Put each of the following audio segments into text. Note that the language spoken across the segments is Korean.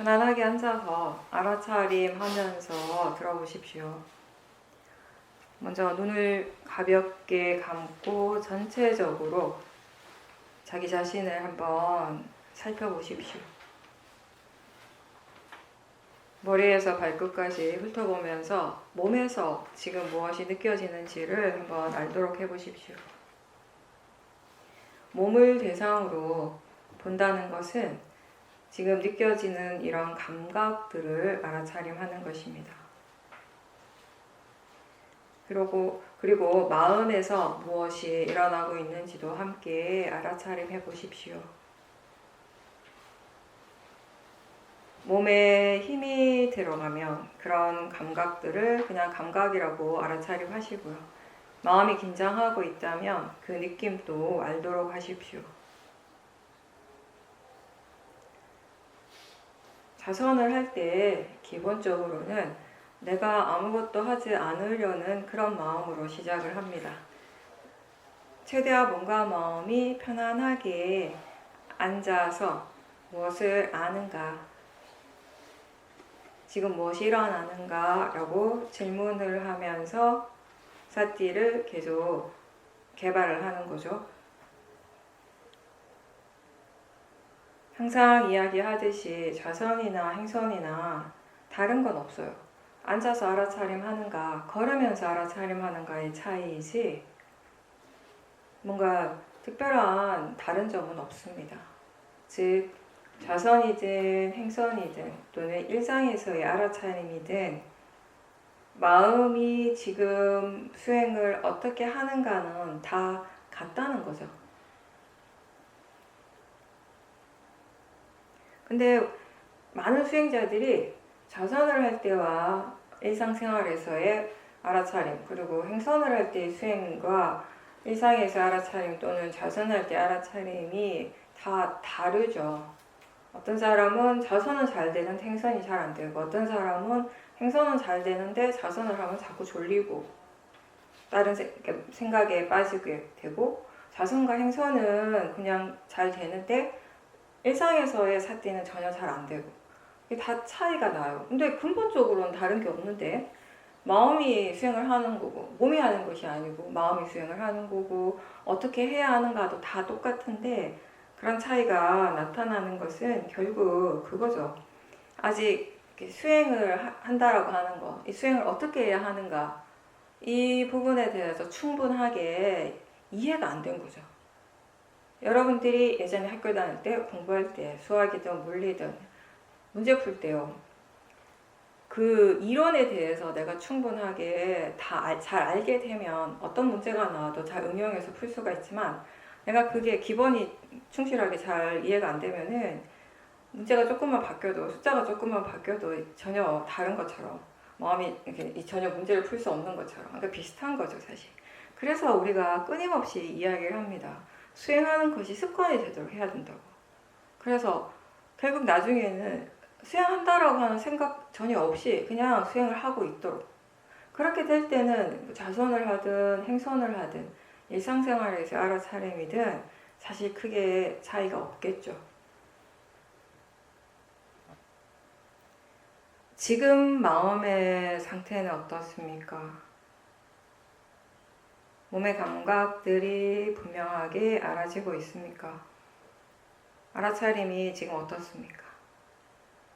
편안하게 앉아서 알아차림 하면서 들어보십시오. 먼저 눈을 가볍게 감고 전체적으로 자기 자신을 한번 살펴보십시오. 머리에서 발끝까지 훑어보면서 몸에서 지금 무엇이 느껴지는지를 한번 알도록 해보십시오. 몸을 대상으로 본다는 것은 지금 느껴지는 이런 감각들을 알아차림하는 것입니다. 그리고 마음에서 무엇이 일어나고 있는지도 함께 알아차림해 보십시오. 몸에 힘이 들어가면 그런 감각들을 그냥 감각이라고 알아차림하시고요. 마음이 긴장하고 있다면 그 느낌도 알도록 하십시오. 자선을 할 때 기본적으로는 내가 아무것도 하지 않으려는 그런 마음으로 시작을 합니다. 최대한 몸과 마음이 편안하게 앉아서 무엇을 아는가, 지금 무엇이 일어나는가 라고 질문을 하면서 사티를 계속 개발을 하는 거죠. 항상 이야기하듯이 좌선이나 행선이나 다른 건 없어요. 앉아서 알아차림하는가, 걸으면서 알아차림하는가의 차이이지 뭔가 특별한 다른 점은 없습니다. 즉 좌선이든 행선이든 또는 일상에서의 알아차림이든 마음이 지금 수행을 어떻게 하는가는 다 같다는 거죠. 근데 많은 수행자들이 좌선을 할 때와 일상생활에서의 알아차림, 그리고 행선을 할 때의 수행과 일상에서 알아차림 또는 좌선할 때 알아차림이 다 다르죠. 어떤 사람은 좌선은 잘 되는데 행선이 잘 안 되고, 어떤 사람은 행선은 잘 되는데 좌선을 하면 자꾸 졸리고 다른 생각에 빠지게 되고, 좌선과 행선은 그냥 잘 되는데 일상에서의 사태는 전혀 잘 안 되고, 이게 다 차이가 나요. 근데 근본적으로는 다른 게 없는데, 마음이 수행을 하는 거고 몸이 하는 것이 아니고 마음이 수행을 하는 거고 어떻게 해야 하는가도 다 똑같은데, 그런 차이가 나타나는 것은 결국 그거죠. 아직 수행을 한다라고 하는 거, 이 수행을 어떻게 해야 하는가, 이 부분에 대해서 충분하게 이해가 안 된 거죠. 여러분들이 예전에 학교 다닐 때, 공부할 때, 수학이든 물리든 문제 풀 때요, 그 이론에 대해서 내가 충분하게 다 잘 알게 되면 어떤 문제가 나와도 잘 응용해서 풀 수가 있지만, 내가 그게 기본이 충실하게 잘 이해가 안 되면은 문제가 조금만 바뀌어도, 숫자가 조금만 바뀌어도 전혀 다른 것처럼, 마음이 이렇게 전혀 문제를 풀 수 없는 것처럼, 그러니까 비슷한 거죠 사실. 그래서 우리가 끊임없이 이야기를 합니다. 수행하는 것이 습관이 되도록 해야 된다고. 그래서 결국 나중에는 수행한다라고 하는 생각 전혀 없이 그냥 수행을 하고 있도록, 그렇게 될 때는 좌선을 하든 행선을 하든 일상생활에서 알아차림이든 사실 크게 차이가 없겠죠. 지금 마음의 상태는 어떻습니까? 몸의 감각들이 분명하게 알아지고 있습니까? 알아차림이 지금 어떻습니까?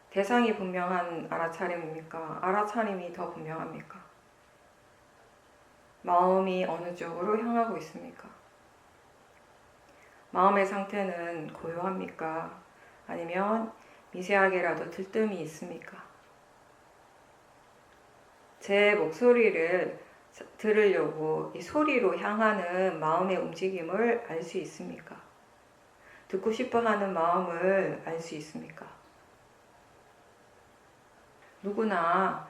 대상이 분명한 알아차림입니까? 알아차림이 더 분명합니까? 마음이 어느 쪽으로 향하고 있습니까? 마음의 상태는 고요합니까? 아니면 미세하게라도 들뜸이 있습니까? 제 목소리를 들으려고 이 소리로 향하는 마음의 움직임을 알 수 있습니까? 듣고 싶어 하는 마음을 알 수 있습니까? 누구나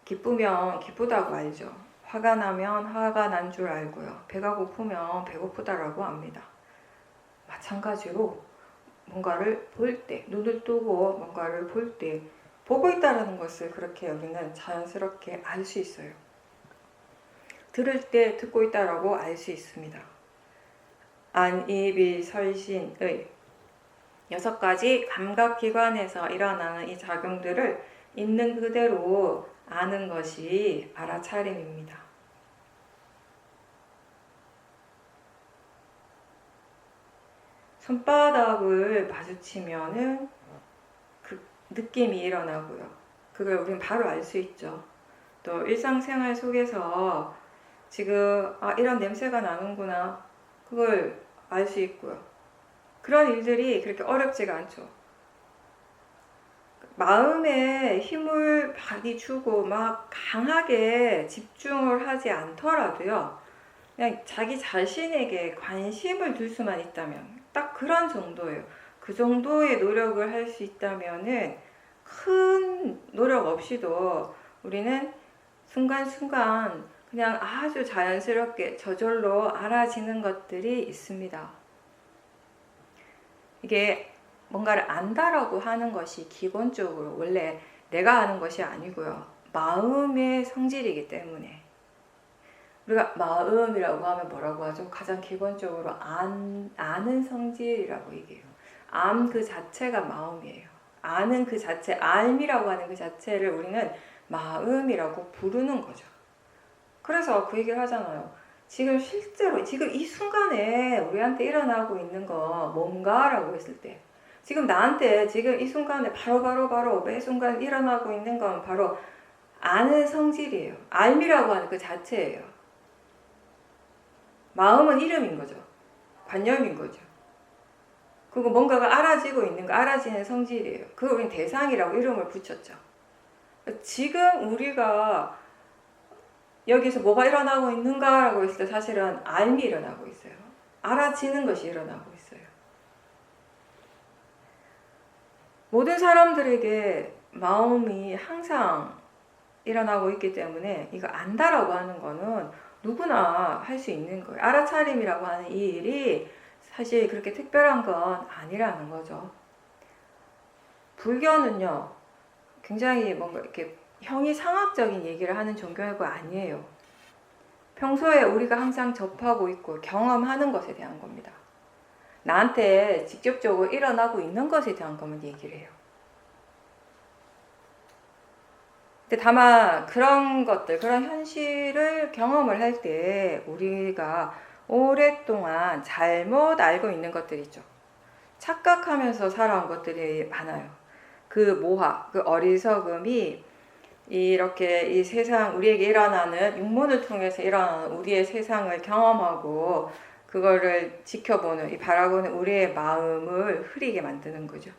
기쁘면 기쁘다고 알죠. 화가 나면 화가 난 줄 알고요. 배가 고프면 배고프다라고 합니다. 마찬가지로 뭔가를 볼 때, 눈을 뜨고 뭔가를 볼 때, 보고 있다는 것을 그렇게 우리는 자연스럽게 알 수 있어요. 들을 때 듣고 있다라고 알 수 있습니다. 안이비설신의 6가지 감각기관에서 일어나는 이 작용들을 있는 그대로 아는 것이 알아차림입니다. 손바닥을 마주치면은 그 느낌이 일어나고요. 그걸 우리는 바로 알 수 있죠. 또 일상생활 속에서 지금 이런 냄새가 나는구나, 그걸 알 수 있고요. 그런 일들이 그렇게 어렵지가 않죠. 마음에 힘을 많이 주고 막 강하게 집중을 하지 않더라도요, 그냥 자기 자신에게 관심을 둘 수만 있다면, 딱 그런 정도예요. 그 정도의 노력을 할 수 있다면은 큰 노력 없이도 우리는 순간순간 그냥 아주 자연스럽게 저절로 알아지는 것들이 있습니다. 이게 뭔가를 안다라고 하는 것이 기본적으로 원래 내가 하는 것이 아니고요, 마음의 성질이기 때문에, 우리가 마음이라고 하면 뭐라고 하죠? 가장 기본적으로 아는 성질이라고 얘기해요. 암 그 자체가 마음이에요. 아는 그 자체, 알미라고 하는 그 자체를 우리는 마음이라고 부르는 거죠. 그래서 그 얘기를 하잖아요. 지금 실제로 지금 이 순간에 우리한테 일어나고 있는 거 뭔가라고 했을 때, 지금 나한테 지금 이 순간에 바로 매 순간 일어나고 있는 건 바로 아는 성질이에요. 알미라고 하는 그 자체예요. 마음은 이름인 거죠. 관념인 거죠. 그리고 뭔가가 알아지고 있는 거, 알아지는 성질이에요. 그걸 우리는 대상이라고 이름을 붙였죠. 지금 우리가 여기서 뭐가 일어나고 있는가라고 했을 때 사실은 알미 일어나고 있어요. 알아지는 것이 일어나고 있어요. 모든 사람들에게 마음이 항상 일어나고 있기 때문에 이거 안다라고 하는 거는 누구나 할 수 있는 거예요. 알아차림이라고 하는 이 일이 사실 그렇게 특별한 건 아니라는 거죠. 불교는요, 굉장히 뭔가 이렇게 형이상학적인 얘기를 하는 종교가 아니에요. 평소에 우리가 항상 접하고 있고 경험하는 것에 대한 겁니다. 나한테 직접적으로 일어나고 있는 것에 대한 것만 얘기를 해요. 근데 다만 그런 것들, 그런 현실을 경험을 할 때 우리가 오랫동안 잘못 알고 있는 것들이 있죠. 착각하면서 살아온 것들이 많아요. 그 모하, 그 어리석음이 이렇게 이 세상, 우리에게 일어나는 육문을 통해서 일어나는 우리의 세상을 경험하고 그거를 지켜보는, 바라보는 우리의 마음을 흐리게 만드는 거죠.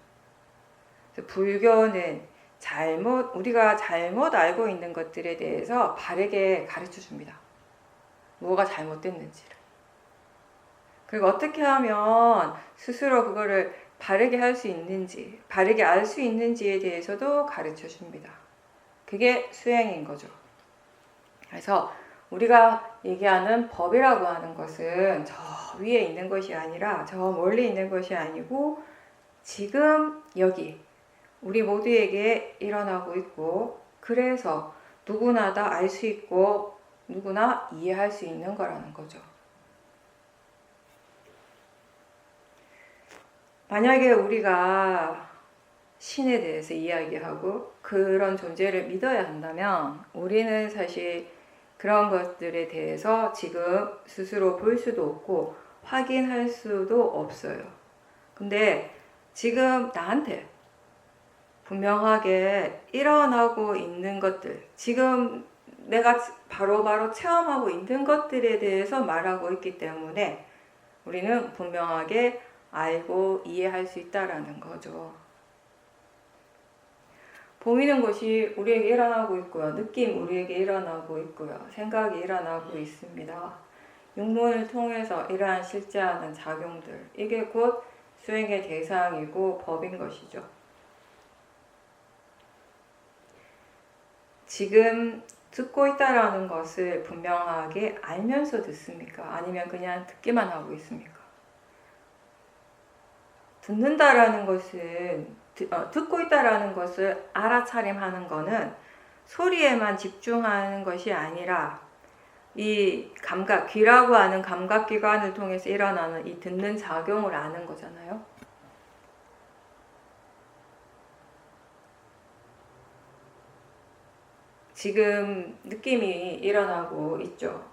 그래서 불교는 우리가 잘못 알고 있는 것들에 대해서 바르게 가르쳐 줍니다. 뭐가 잘못됐는지를. 그리고 어떻게 하면 스스로 그거를 바르게 할 수 있는지, 바르게 알 수 있는지에 대해서도 가르쳐 줍니다. 그게 수행인 거죠. 그래서 우리가 얘기하는 법이라고 하는 것은 저 위에 있는 것이 아니라 저 멀리 있는 것이 아니고 지금 여기 우리 모두에게 일어나고 있고, 그래서 누구나 다 알 수 있고 누구나 이해할 수 있는 거라는 거죠. 만약에 우리가 신에 대해서 이야기하고 그런 존재를 믿어야 한다면 우리는 사실 그런 것들에 대해서 지금 스스로 볼 수도 없고 확인할 수도 없어요. 근데 지금 나한테 분명하게 일어나고 있는 것들, 지금 내가 바로바로 체험하고 있는 것들에 대해서 말하고 있기 때문에 우리는 분명하게 알고 이해할 수 있다라는 거죠. 보이는 것이 우리에게 일어나고 있고요. 느낌 우리에게 일어나고 있고요. 생각이 일어나고 있습니다. 육문을 통해서 이러한 실제하는 작용들, 이게 곧 수행의 대상이고 법인 것이죠. 지금 듣고 있다라는 것을 분명하게 알면서 듣습니까? 아니면 그냥 듣기만 하고 있습니까? 듣는다라는 것은, 듣고 있다라는 것을 알아차림하는 것은 소리에만 집중하는 것이 아니라 이 감각, 귀라고 하는 감각기관을 통해서 일어나는 이 듣는 작용을 아는 거잖아요. 지금 느낌이 일어나고 있죠.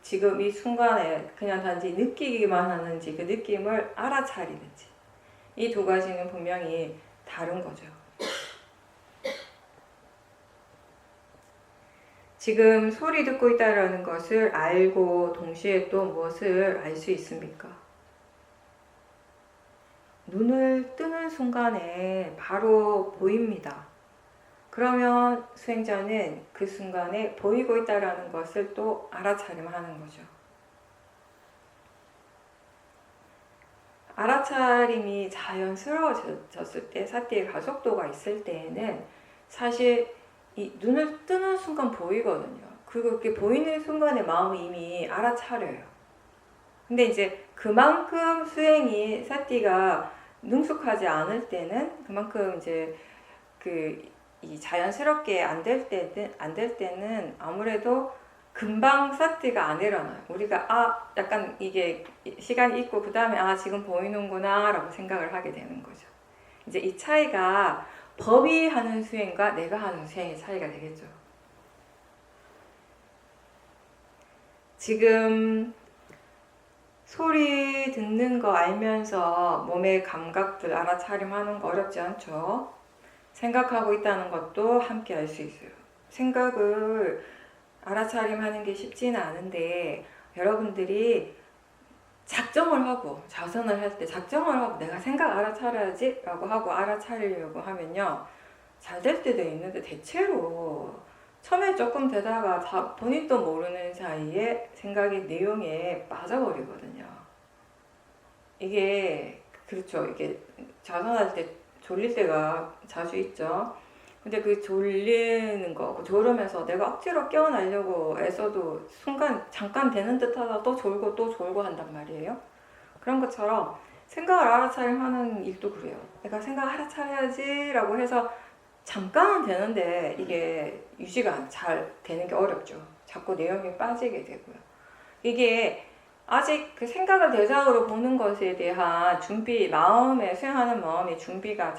지금 이 순간에 그냥 단지 느끼기만 하는지 그 느낌을 알아차리는지 이 두 가지는 분명히 다른 거죠. 지금 소리 듣고 있다는 것을 알고 동시에 또 무엇을 알 수 있습니까? 눈을 뜨는 순간에 바로 보입니다. 그러면 수행자는 그 순간에 보이고 있다는 것을 또 알아차림하는 거죠. 알아차림이 자연스러워졌을 때, 사티의 가속도가 있을 때에는 사실 이 눈을 뜨는 순간 보이거든요. 그리고 그렇게 보이는 순간에 마음이 이미 알아차려요. 근데 이제 그만큼 수행이 사티가 능숙하지 않을 때는 그만큼 이제 이 자연스럽게 안 될 때는 아무래도 금방 사티가 안 일어나요. 우리가 약간 이게 시간이 있고 그 다음에 지금 보이는구나 라고 생각을 하게 되는 거죠. 이제 이 차이가 법이 하는 수행과 내가 하는 수행의 차이가 되겠죠. 지금 소리 듣는 거 알면서 몸의 감각들 알아차림하는 거 어렵지 않죠? 생각하고 있다는 것도 함께 알 수 있어요. 생각을 알아차림하는 게 쉽지는 않은데 여러분들이 작정을 하고 자선을 할 때 작정을 하고 내가 생각 알아차려야지 라고 하고 알아차리려고 하면요 잘 될 때도 있는데 대체로 처음에 조금 되다가 본인도 모르는 사이에 생각의 내용에 빠져버리거든요. 이게 그렇죠. 이게 자선할 때 졸릴 때가 자주 있죠. 근데 그 졸리는 거, 졸으면서 내가 억지로 깨어나려고 애써도 순간 잠깐 되는 듯 하다 또 졸고 한단 말이에요. 그런 것처럼 생각을 알아차림하는 일도 그래요. 내가 생각 알아차려야지 라고 해서 잠깐은 되는데 이게 유지가 잘 되는 게 어렵죠. 자꾸 내용이 빠지게 되고요. 이게 아직 그 생각을 대상으로 보는 것에 대한 수행하는 마음의 준비가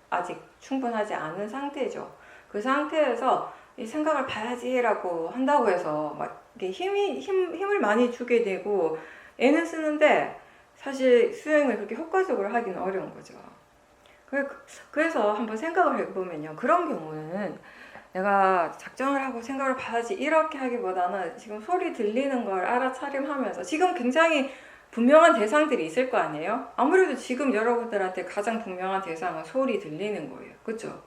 아직 충분하지 않은 상태죠. 그 상태에서 이 생각을 봐야지라고 한다고 해서 막 힘을 많이 주게 되고 애는 쓰는데 사실 수행을 그렇게 효과적으로 하기는 어려운 거죠. 그래서 한번 생각을 해보면요. 그런 경우는 내가 작정을 하고 생각을 봐야지 이렇게 하기보다는 지금 소리 들리는 걸 알아차림하면서 지금 굉장히 분명한 대상들이 있을 거 아니에요? 아무래도 지금 여러분들한테 가장 분명한 대상은 소리 들리는 거예요. 그쵸?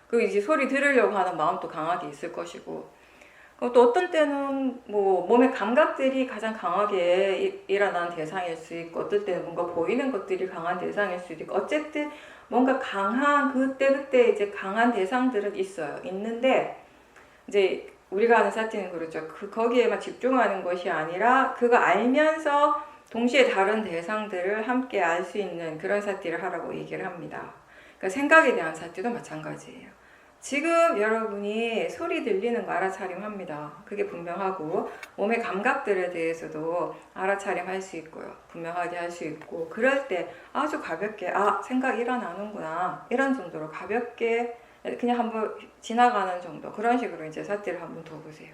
그리고 이제 소리 들으려고 하는 마음도 강하게 있을 것이고 또 어떤 때는 뭐 몸의 감각들이 가장 강하게 일어나는 대상일 수 있고 어떨 때는 뭔가 보이는 것들이 강한 대상일 수도 있고 어쨌든 뭔가 강한 그때 이제 강한 대상들은 있는데 이제 우리가 하는 사티는 그렇죠. 거기에만 집중하는 것이 아니라 그거 알면서 동시에 다른 대상들을 함께 알 수 있는 그런 사티를 하라고 얘기를 합니다. 그러니까 생각에 대한 사티도 마찬가지예요. 지금 여러분이 소리 들리는 거 알아차림합니다. 그게 분명하고 몸의 감각들에 대해서도 알아차림할 수 있고요. 분명하게 할 수 있고 그럴 때 아주 가볍게 생각 일어나는구나 이런 정도로 가볍게 그냥 한번 지나가는 정도 그런 식으로 이제 사티를 한번 더 보세요.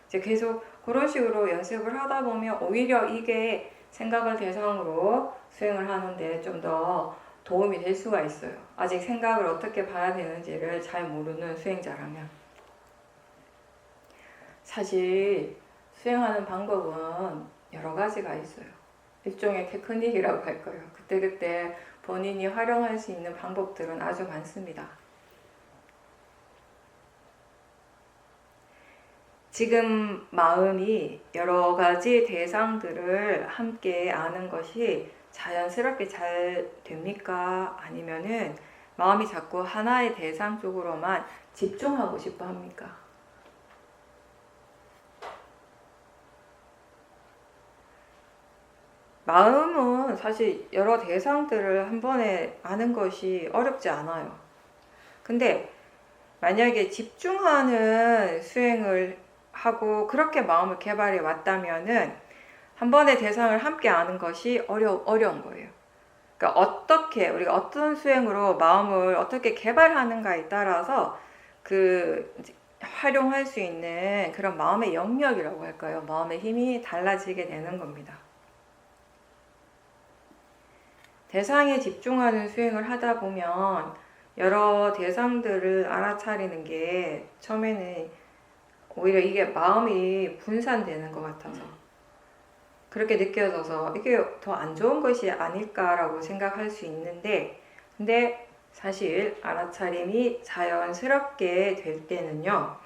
이제 계속 그런 식으로 연습을 하다 보면 오히려 이게 생각을 대상으로 수행을 하는데 좀 더 도움이 될 수가 있어요. 아직 생각을 어떻게 봐야 되는지를 잘 모르는 수행자라면. 사실 수행하는 방법은 여러 가지가 있어요. 일종의 테크닉이라고 할 거예요. 그때그때 본인이 활용할 수 있는 방법들은 아주 많습니다. 지금 마음이 여러 가지 대상들을 함께 아는 것이 자연스럽게 잘 됩니까? 아니면은 마음이 자꾸 하나의 대상 쪽으로만 집중하고 싶어 합니까? 마음은 사실 여러 대상들을 한 번에 아는 것이 어렵지 않아요. 근데 만약에 집중하는 수행을 하고 그렇게 마음을 개발해 왔다면은 한 번의 대상을 함께 아는 것이 어려운 거예요. 그러니까 우리가 어떤 수행으로 마음을 어떻게 개발하는가에 따라서 활용할 수 있는 그런 마음의 영역이라고 할까요? 마음의 힘이 달라지게 되는 겁니다. 대상에 집중하는 수행을 하다 보면 여러 대상들을 알아차리는 게 처음에는 오히려 이게 마음이 분산되는 것 같아서 그렇게 느껴져서 이게 더 안 좋은 것이 아닐까라고 생각할 수 있는데, 근데 사실 알아차림이 자연스럽게 될 때는요,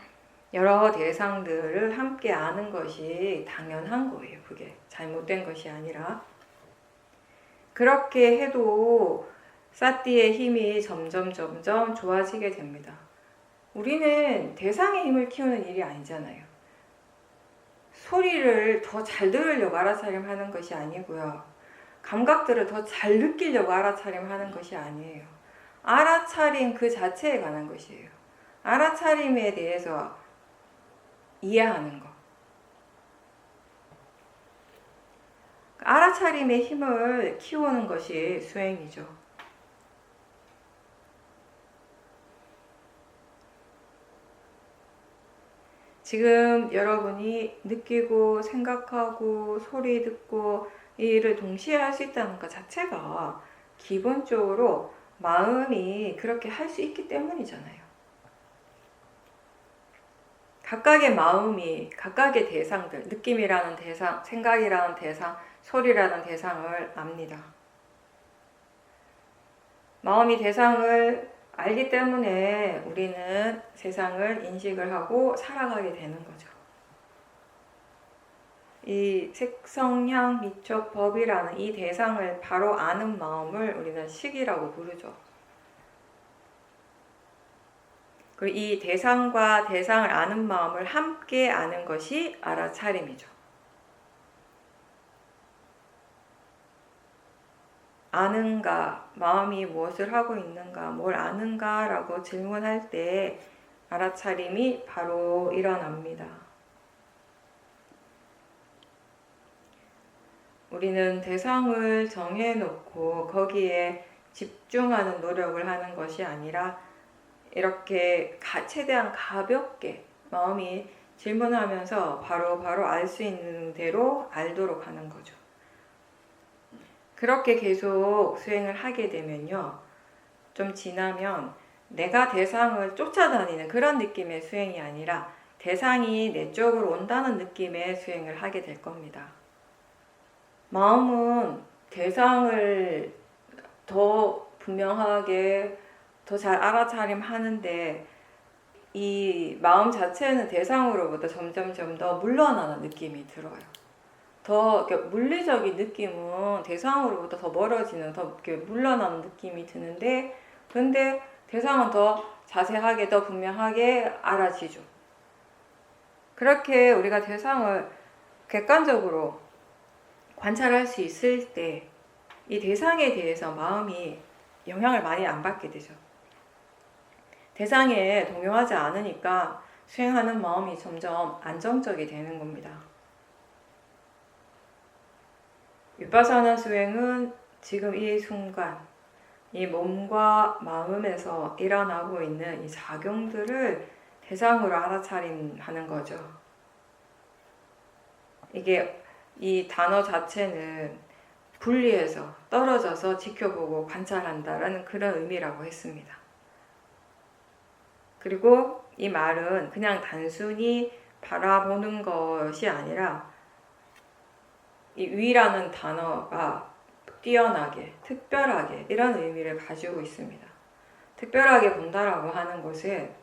여러 대상들을 함께 아는 것이 당연한 거예요. 그게 잘못된 것이 아니라. 그렇게 해도 사띠의 힘이 점점 좋아지게 됩니다. 우리는 대상의 힘을 키우는 일이 아니잖아요. 소리를 더 잘 들으려고 알아차림하는 것이 아니고요. 감각들을 더 잘 느끼려고 알아차림하는 것이 아니에요. 알아차림 그 자체에 관한 것이에요. 알아차림에 대해서 이해하는 것. 알아차림의 힘을 키우는 것이 수행이죠. 지금 여러분이 느끼고 생각하고 소리 듣고 이 일을 동시에 할 수 있다는 것 자체가 기본적으로 마음이 그렇게 할 수 있기 때문이잖아요. 각각의 마음이 각각의 대상들, 느낌이라는 대상, 생각이라는 대상, 소리라는 대상을 압니다. 마음이 대상을 알기 때문에 우리는 세상을 인식을 하고 살아가게 되는 거죠. 이 색성향 미적 법이라는 이 대상을 바로 아는 마음을 우리는 식이라고 부르죠. 그리고 이 대상과 대상을 아는 마음을 함께 아는 것이 알아차림이죠. 아는가, 마음이 무엇을 하고 있는가, 뭘 아는가 라고 질문할 때 알아차림이 바로 일어납니다. 우리는 대상을 정해놓고 거기에 집중하는 노력을 하는 것이 아니라 이렇게 최대한 가볍게 마음이 질문하면서 바로 알 수 있는 대로 알도록 하는 거죠. 그렇게 계속 수행을 하게 되면요, 좀 지나면 내가 대상을 쫓아다니는 그런 느낌의 수행이 아니라 대상이 내 쪽으로 온다는 느낌의 수행을 하게 될 겁니다. 마음은 대상을 더 분명하게 더 잘 알아차림하는데 이 마음 자체는 대상으로부터 점점 더 물러나는 느낌이 들어요. 더 물리적인 느낌은 대상으로부터 더 멀어지는, 더 이렇게 물러나는 느낌이 드는데, 근데 대상은 더 자세하게, 더 분명하게 알아지죠. 그렇게 우리가 대상을 객관적으로 관찰할 수 있을 때 이 대상에 대해서 마음이 영향을 많이 안 받게 되죠. 대상에 동요하지 않으니까 수행하는 마음이 점점 안정적이 되는 겁니다. 윗바사나 수행은 지금 이 순간 이 몸과 마음에서 일어나고 있는 이 작용들을 대상으로 알아차림하는 거죠. 이게 이 단어 자체는 분리해서 떨어져서 지켜보고 관찰한다라는 그런 의미라고 했습니다. 그리고 이 말은 그냥 단순히 바라보는 것이 아니라 이 위라는 단어가 뛰어나게, 특별하게 이런 의미를 가지고 있습니다. 특별하게 본다라고 하는 것은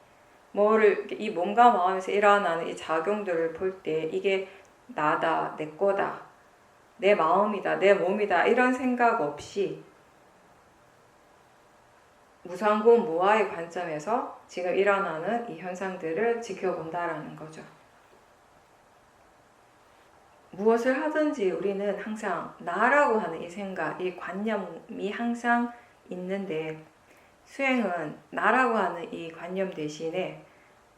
이 몸과 마음에서 일어나는 이 작용들을 볼 때 이게 나다, 내 거다, 내 마음이다, 내 몸이다 이런 생각 없이 무상고 무아의 관점에서 지금 일어나는 이 현상들을 지켜본다라는 거죠. 무엇을 하든지 우리는 항상 나라고 하는 이 생각, 이 관념이 항상 있는데 수행은 나라고 하는 이 관념 대신에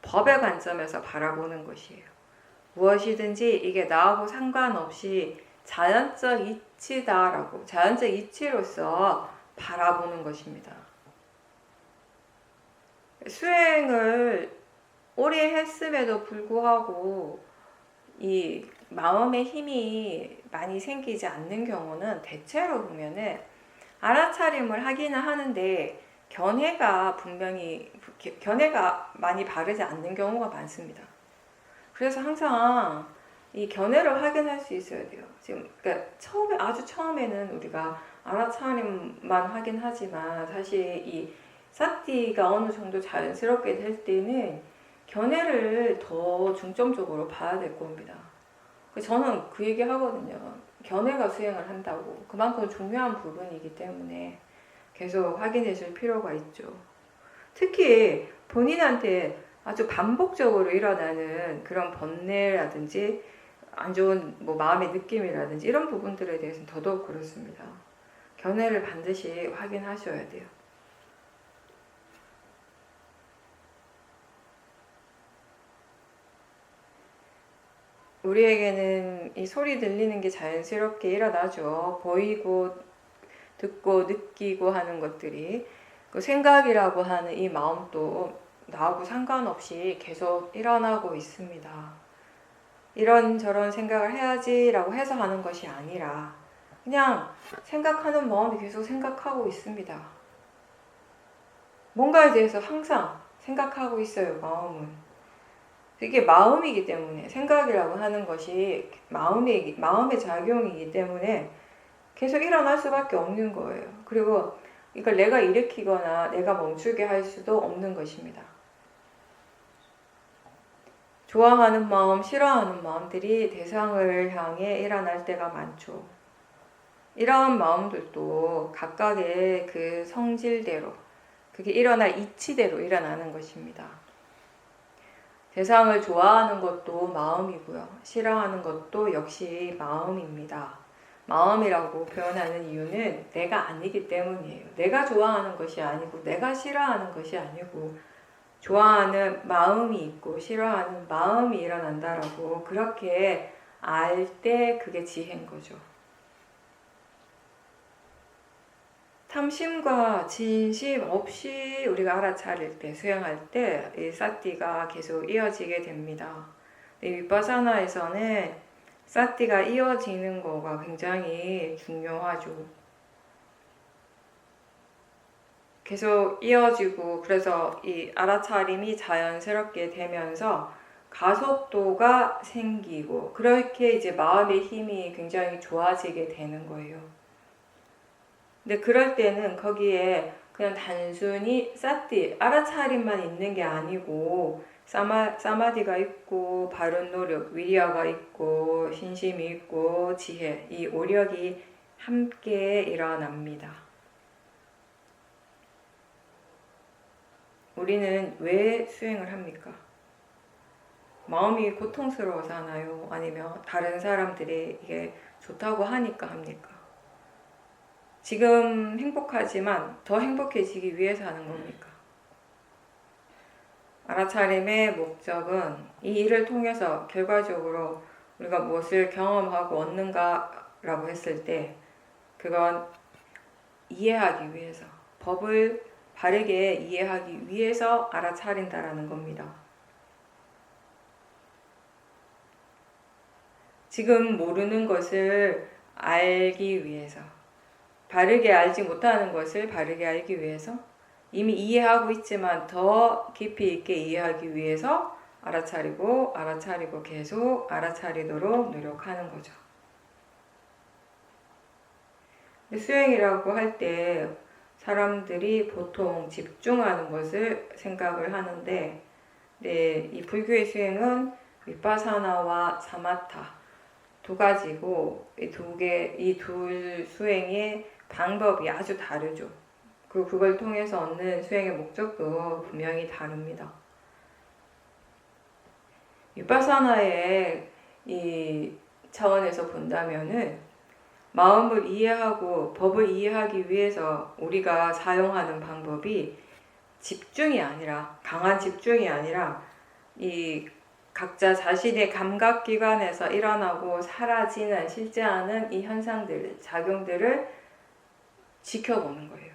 법의 관점에서 바라보는 것이에요. 무엇이든지 이게 나하고 상관없이 자연적 이치다라고, 자연적 이치로서 바라보는 것입니다. 수행을 오래 했음에도 불구하고 이 마음의 힘이 많이 생기지 않는 경우는 대체로 보면은 알아차림을 하기는 하는데 견해가 많이 바르지 않는 경우가 많습니다. 그래서 항상 이 견해를 확인할 수 있어야 돼요. 지금 그러니까 아주 처음에는 우리가 알아차림만 확인하지만 사실 이 사티가 어느 정도 자연스럽게 될 때는 견해를 더 중점적으로 봐야 될 겁니다. 저는 그 얘기 하거든요. 견해가 수행을 한다고. 그만큼 중요한 부분이기 때문에 계속 확인해 줄 필요가 있죠. 특히 본인한테 아주 반복적으로 일어나는 그런 번뇌라든지 안 좋은 마음의 느낌이라든지 이런 부분들에 대해서는 더더욱 그렇습니다. 견해를 반드시 확인하셔야 돼요. 우리에게는 이 소리 들리는 게 자연스럽게 일어나죠. 보이고 듣고 느끼고 하는 것들이. 그 생각이라고 하는 이 마음도 나하고 상관없이 계속 일어나고 있습니다. 이런저런 생각을 해야지라고 해서 하는 것이 아니라 그냥 생각하는 마음이 계속 생각하고 있습니다. 뭔가에 대해서 항상 생각하고 있어요, 마음은. 이게 마음이기 때문에, 생각이라고 하는 것이 마음의 작용이기 때문에 계속 일어날 수밖에 없는 거예요. 그리고 이걸 내가 일으키거나 내가 멈추게 할 수도 없는 것입니다. 좋아하는 마음, 싫어하는 마음들이 대상을 향해 일어날 때가 많죠. 이러한 마음들도 각각의 그 성질대로, 그게 일어날 이치대로 일어나는 것입니다. 대상을 좋아하는 것도 마음이고요. 싫어하는 것도 역시 마음입니다. 마음이라고 표현하는 이유는 내가 아니기 때문이에요. 내가 좋아하는 것이 아니고 내가 싫어하는 것이 아니고 좋아하는 마음이 있고 싫어하는 마음이 일어난다라고 그렇게 알 때 그게 지혜인 거죠. 탐심과 진심 없이 우리가 알아차릴 때, 수행할 때 이 사티가 계속 이어지게 됩니다. 윗바사나에서는 사티가 이어지는 거가 굉장히 중요하죠. 계속 이어지고 그래서 이 알아차림이 자연스럽게 되면서 가속도가 생기고 그렇게 이제 마음의 힘이 굉장히 좋아지게 되는 거예요. 근데 그럴 때는 거기에 그냥 단순히 사티, 알아차림만 있는 게 아니고 사마디가 있고 바른 노력, 위리아가 있고 신심이 있고 지혜, 이 오력이 함께 일어납니다. 우리는 왜 수행을 합니까? 마음이 고통스러워서 하나요? 아니면 다른 사람들이 이게 좋다고 하니까 합니까? 지금 행복하지만 더 행복해지기 위해서 하는 겁니까? 알아차림의 목적은 이 일을 통해서 결과적으로 우리가 무엇을 경험하고 얻는가라고 했을 때 그건 이해하기 위해서, 법을 바르게 이해하기 위해서 알아차린다라는 겁니다. 지금 모르는 것을 알기 위해서, 바르게 알지 못하는 것을 바르게 알기 위해서, 이미 이해하고 있지만 더 깊이 있게 이해하기 위해서 알아차리고 계속 알아차리도록 노력하는 거죠. 수행이라고 할 때 사람들이 보통 집중하는 것을 생각을 하는데 이 불교의 수행은 위파사나와 사마타 두 가지고 이 둘 수행의 방법이 아주 다르죠. 그걸 통해서 얻는 수행의 목적도 분명히 다릅니다. 위파사나의 이 차원에서 본다면은 마음을 이해하고 법을 이해하기 위해서 우리가 사용하는 방법이 집중이 아니라, 강한 집중이 아니라 이 각자 자신의 감각기관에서 일어나고 사라지는 실제하는 이 현상들, 작용들을 지켜보는 거예요.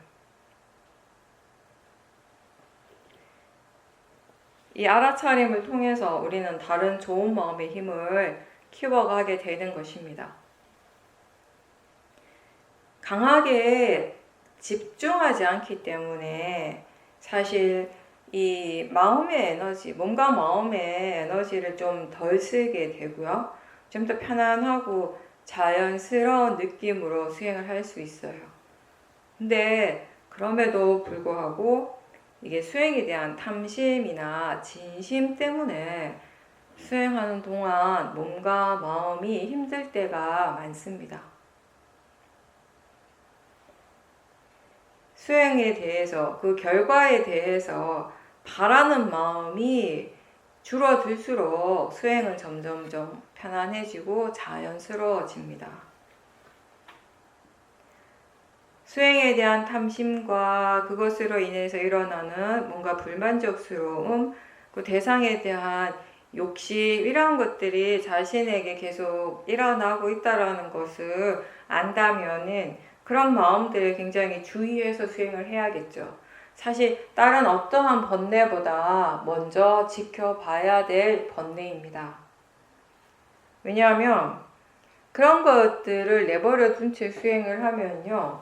이 알아차림을 통해서 우리는 다른 좋은 마음의 힘을 키워가게 되는 것입니다. 강하게 집중하지 않기 때문에 사실 이 마음의 에너지, 몸과 마음의 에너지를 좀 덜 쓰게 되고요. 좀 더 편안하고 자연스러운 느낌으로 수행을 할 수 있어요. 근데 그럼에도 불구하고 이게 수행에 대한 탐심이나 진심 때문에 수행하는 동안 몸과 마음이 힘들 때가 많습니다. 수행에 대해서, 그 결과에 대해서 바라는 마음이 줄어들수록 수행은 점점점 편안해지고 자연스러워집니다. 수행에 대한 탐심과 그것으로 인해서 일어나는 뭔가 불만족스러움, 그 대상에 대한 욕심, 이런 것들이 자신에게 계속 일어나고 있다는 것을 안다면은 그런 마음들을 굉장히 주의해서 수행을 해야겠죠. 사실 다른 어떠한 번뇌보다 먼저 지켜봐야 될 번뇌입니다. 왜냐하면 그런 것들을 내버려 둔 채 수행을 하면요,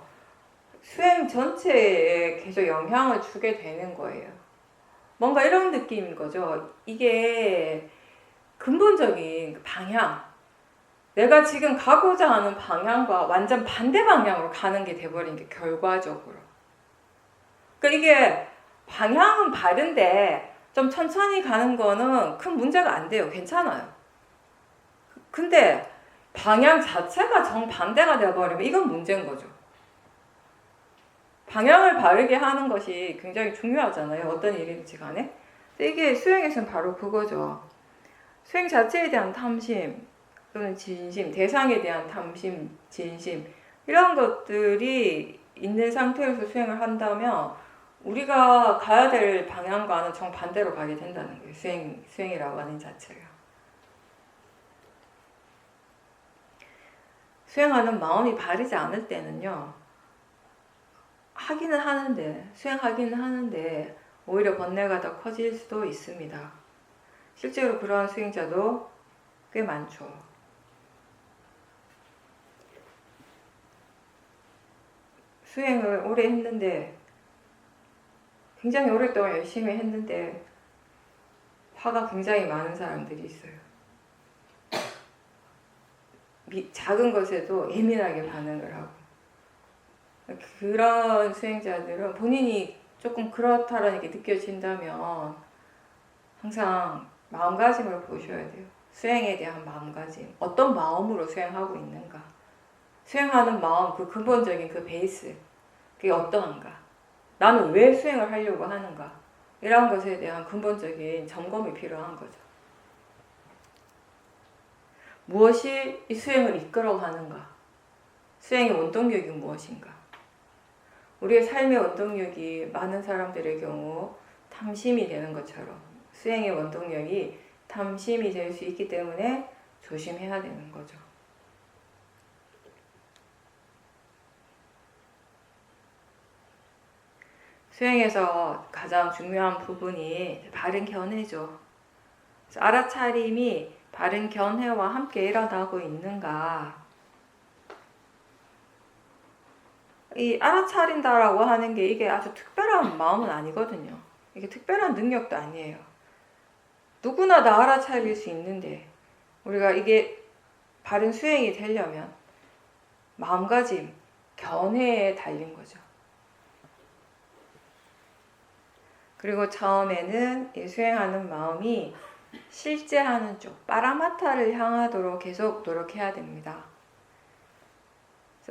수행 전체에 계속 영향을 주게 되는 거예요. 뭔가 이런 느낌인 거죠. 이게 근본적인 방향, 내가 지금 가고자 하는 방향과 완전 반대 방향으로 가는 게 돼버린 게 결과적으로. 그러니까 이게 방향은 바른데 좀 천천히 가는 거는 큰 문제가 안 돼요. 괜찮아요. 근데 방향 자체가 정반대가 되어버리면 이건 문제인 거죠. 방향을 바르게 하는 것이 굉장히 중요하잖아요. 어떤 일인지 간에. 이게 수행에서는 바로 그거죠. 수행 자체에 대한 탐심 또는 진심, 대상에 대한 탐심, 진심, 이런 것들이 있는 상태에서 수행을 한다면 우리가 가야 될 방향과는 정반대로 가게 된다는 거예요. 수행이라고 하는 자체가. 수행하는 마음이 바르지 않을 때는요, 하기는 하는데, 수행하기는 하는데 오히려 번뇌가 더 커질 수도 있습니다. 실제로 그러한 수행자도 꽤 많죠. 수행을 오래 했는데, 굉장히 오랫동안 열심히 했는데 화가 굉장히 많은 사람들이 있어요. 작은 것에도 예민하게 반응을 하고. 그런 수행자들은 본인이 조금 그렇다라는 게 느껴진다면 항상 마음가짐을 보셔야 돼요. 수행에 대한 마음가짐. 어떤 마음으로 수행하고 있는가. 수행하는 마음, 그 근본적인 그 베이스. 그게 어떠한가. 나는 왜 수행을 하려고 하는가. 이런 것에 대한 근본적인 점검이 필요한 거죠. 무엇이 이 수행을 이끌어가는가. 수행의 원동력이 무엇인가. 우리의 삶의 원동력이 많은 사람들의 경우 탐심이 되는 것처럼 수행의 원동력이 탐심이 될 수 있기 때문에 조심해야 되는 거죠. 수행에서 가장 중요한 부분이 바른 견해죠. 그래서 알아차림이 바른 견해와 함께 일어나고 있는가. 이 알아차린다라고 하는 게 이게 아주 특별한 마음은 아니거든요. 이게 특별한 능력도 아니에요. 누구나 다 알아차릴 수 있는데 우리가 이게 바른 수행이 되려면 마음가짐, 견해에 달린 거죠. 그리고 처음에는 이 수행하는 마음이 실제 하는 쪽, 빠라마타를 향하도록 계속 노력해야 됩니다.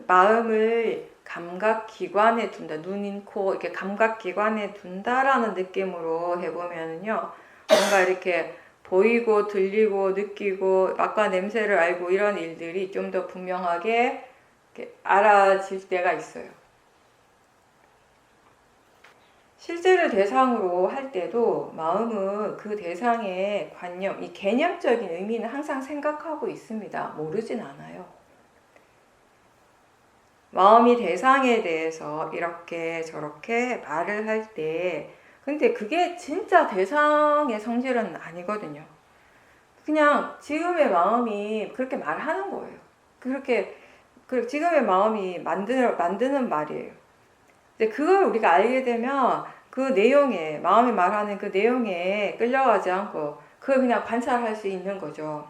마음을 감각기관에 둔다. 눈인 코 이렇게 감각기관에 둔다라는 느낌으로 해보면요, 뭔가 이렇게 보이고 들리고 느끼고 맛과 냄새를 알고 이런 일들이 좀 더 분명하게 이렇게 알아질 때가 있어요. 실제를 대상으로 할 때도 마음은 그 대상의 관념, 이 개념적인 의미는 항상 생각하고 있습니다. 모르진 않아요. 마음이 대상에 대해서 이렇게 저렇게 말을 할 때 근데 그게 진짜 대상의 성질은 아니거든요. 그냥 지금의 마음이 그렇게 말하는 거예요. 그렇게 지금의 마음이 만드는 말이에요. 근데 그걸 우리가 알게 되면 그 내용에, 마음이 말하는 그 내용에 끌려가지 않고 그걸 그냥 관찰할 수 있는 거죠.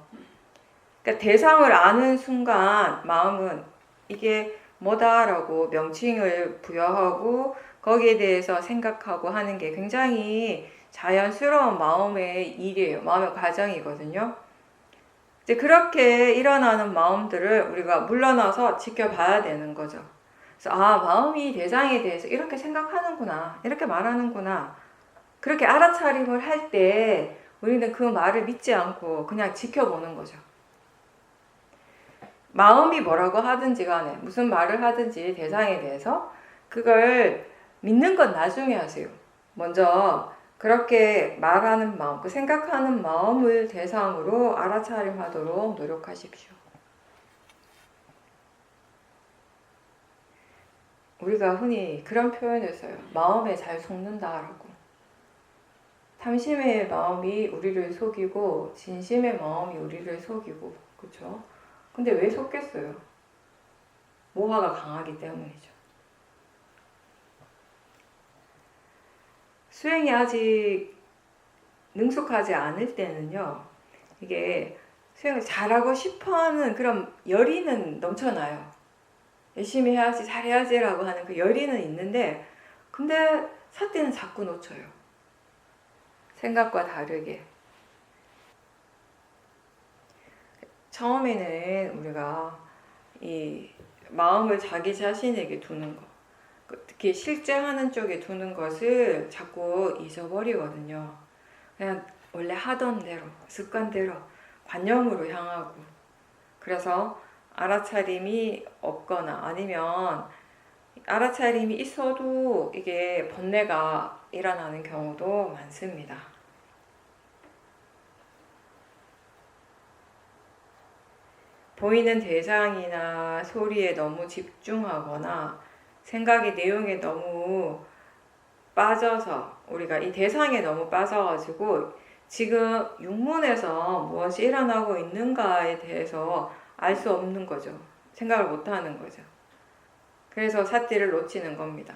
그러니까 대상을 아는 순간 마음은 이게 뭐다라고 명칭을 부여하고 거기에 대해서 생각하고 하는 게 굉장히 자연스러운 마음의 일이에요. 마음의 과정이거든요. 이제 그렇게 일어나는 마음들을 우리가 물러나서 지켜봐야 되는 거죠. 그래서 마음이 대상에 대해서 이렇게 생각하는구나, 이렇게 말하는구나. 그렇게 알아차림을 할 때 우리는 그 말을 믿지 않고 그냥 지켜보는 거죠. 마음이 뭐라고 하든지 간에 무슨 말을 하든지 대상에 대해서 그걸 믿는 건 나중에 하세요. 먼저 그렇게 말하는 마음, 그 생각하는 마음을 대상으로 알아차림하도록 노력하십시오. 우리가 흔히 그런 표현을 써요. 마음에 잘 속는다라고. 탐심의 마음이 우리를 속이고 진심의 마음이 우리를 속이고, 그렇죠? 근데 왜 속겠어요? 모하가 강하기 때문이죠. 수행이 아직 능숙하지 않을 때는요, 이게 수행을 잘하고 싶어하는 그런 열의는 넘쳐나요. 열심히 해야지, 잘해야지라고 하는 그 열의는 있는데, 근데 사태는 자꾸 놓쳐요. 생각과 다르게. 처음에는 우리가 이 마음을 자기 자신에게 두는 거, 특히 실제 하는 쪽에 두는 것을 자꾸 잊어버리거든요. 그냥 원래 하던 대로, 습관대로, 관념으로 향하고. 그래서 알아차림이 없거나 아니면 알아차림이 있어도 이게 번뇌가 일어나는 경우도 많습니다. 보이는 대상이나 소리에 너무 집중하거나 생각의 내용에 너무 빠져서 우리가 이 대상에 너무 빠져가지고 지금 육문에서 무엇이 일어나고 있는가에 대해서 알 수 없는 거죠. 생각을 못하는 거죠. 그래서 사띠를 놓치는 겁니다.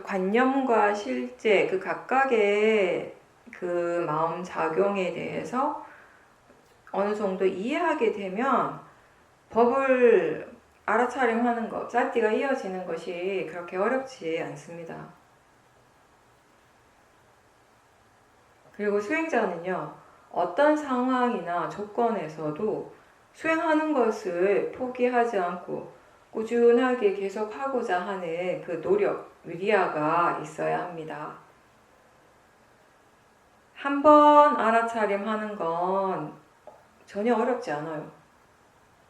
관념과 실제 그 각각의 그 마음 작용에 대해서 어느 정도 이해하게 되면 법을 알아차림하는 것, 사띠가 이어지는 것이 그렇게 어렵지 않습니다. 그리고 수행자는요, 어떤 상황이나 조건에서도 수행하는 것을 포기하지 않고 꾸준하게 계속하고자 하는 그 노력, 위리아가 있어야 합니다. 한 번 알아차림하는 건 전혀 어렵지 않아요.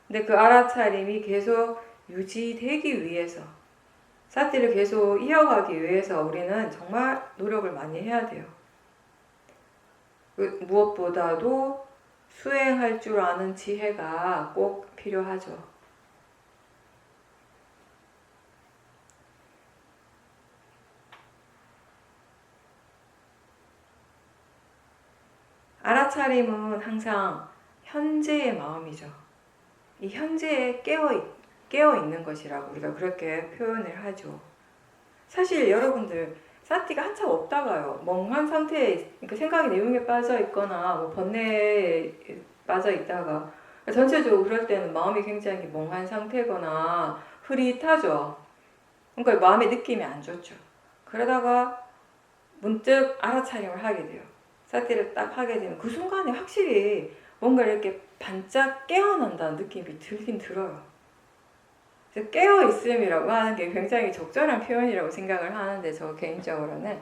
근데 그 알아차림이 계속 유지되기 위해서, 사띠를 계속 이어가기 위해서 우리는 정말 노력을 많이 해야 돼요. 무엇보다도 수행할 줄 아는 지혜가 꼭 필요하죠. 알아차림은 항상 현재의 마음이죠. 이 현재에 깨어 있는 것이라고 우리가 그렇게 표현을 하죠. 사실 여러분들 사띠가 한참 없다가요, 멍한 상태에, 그러니까 생각이 내용에 빠져 있거나 뭐 번뇌에 빠져 있다가, 전체적으로 그럴 때는 마음이 굉장히 멍한 상태거나 흐릿하죠. 그러니까 마음의 느낌이 안 좋죠. 그러다가 문득 알아차림을 하게 돼요. 사띠를 딱 하게 되면 그 순간에 확실히 뭔가 이렇게 반짝 깨어난다는 느낌이 들긴 들어요. 깨어있음이라고 하는 게 굉장히 적절한 표현이라고 생각을 하는데, 저 개인적으로는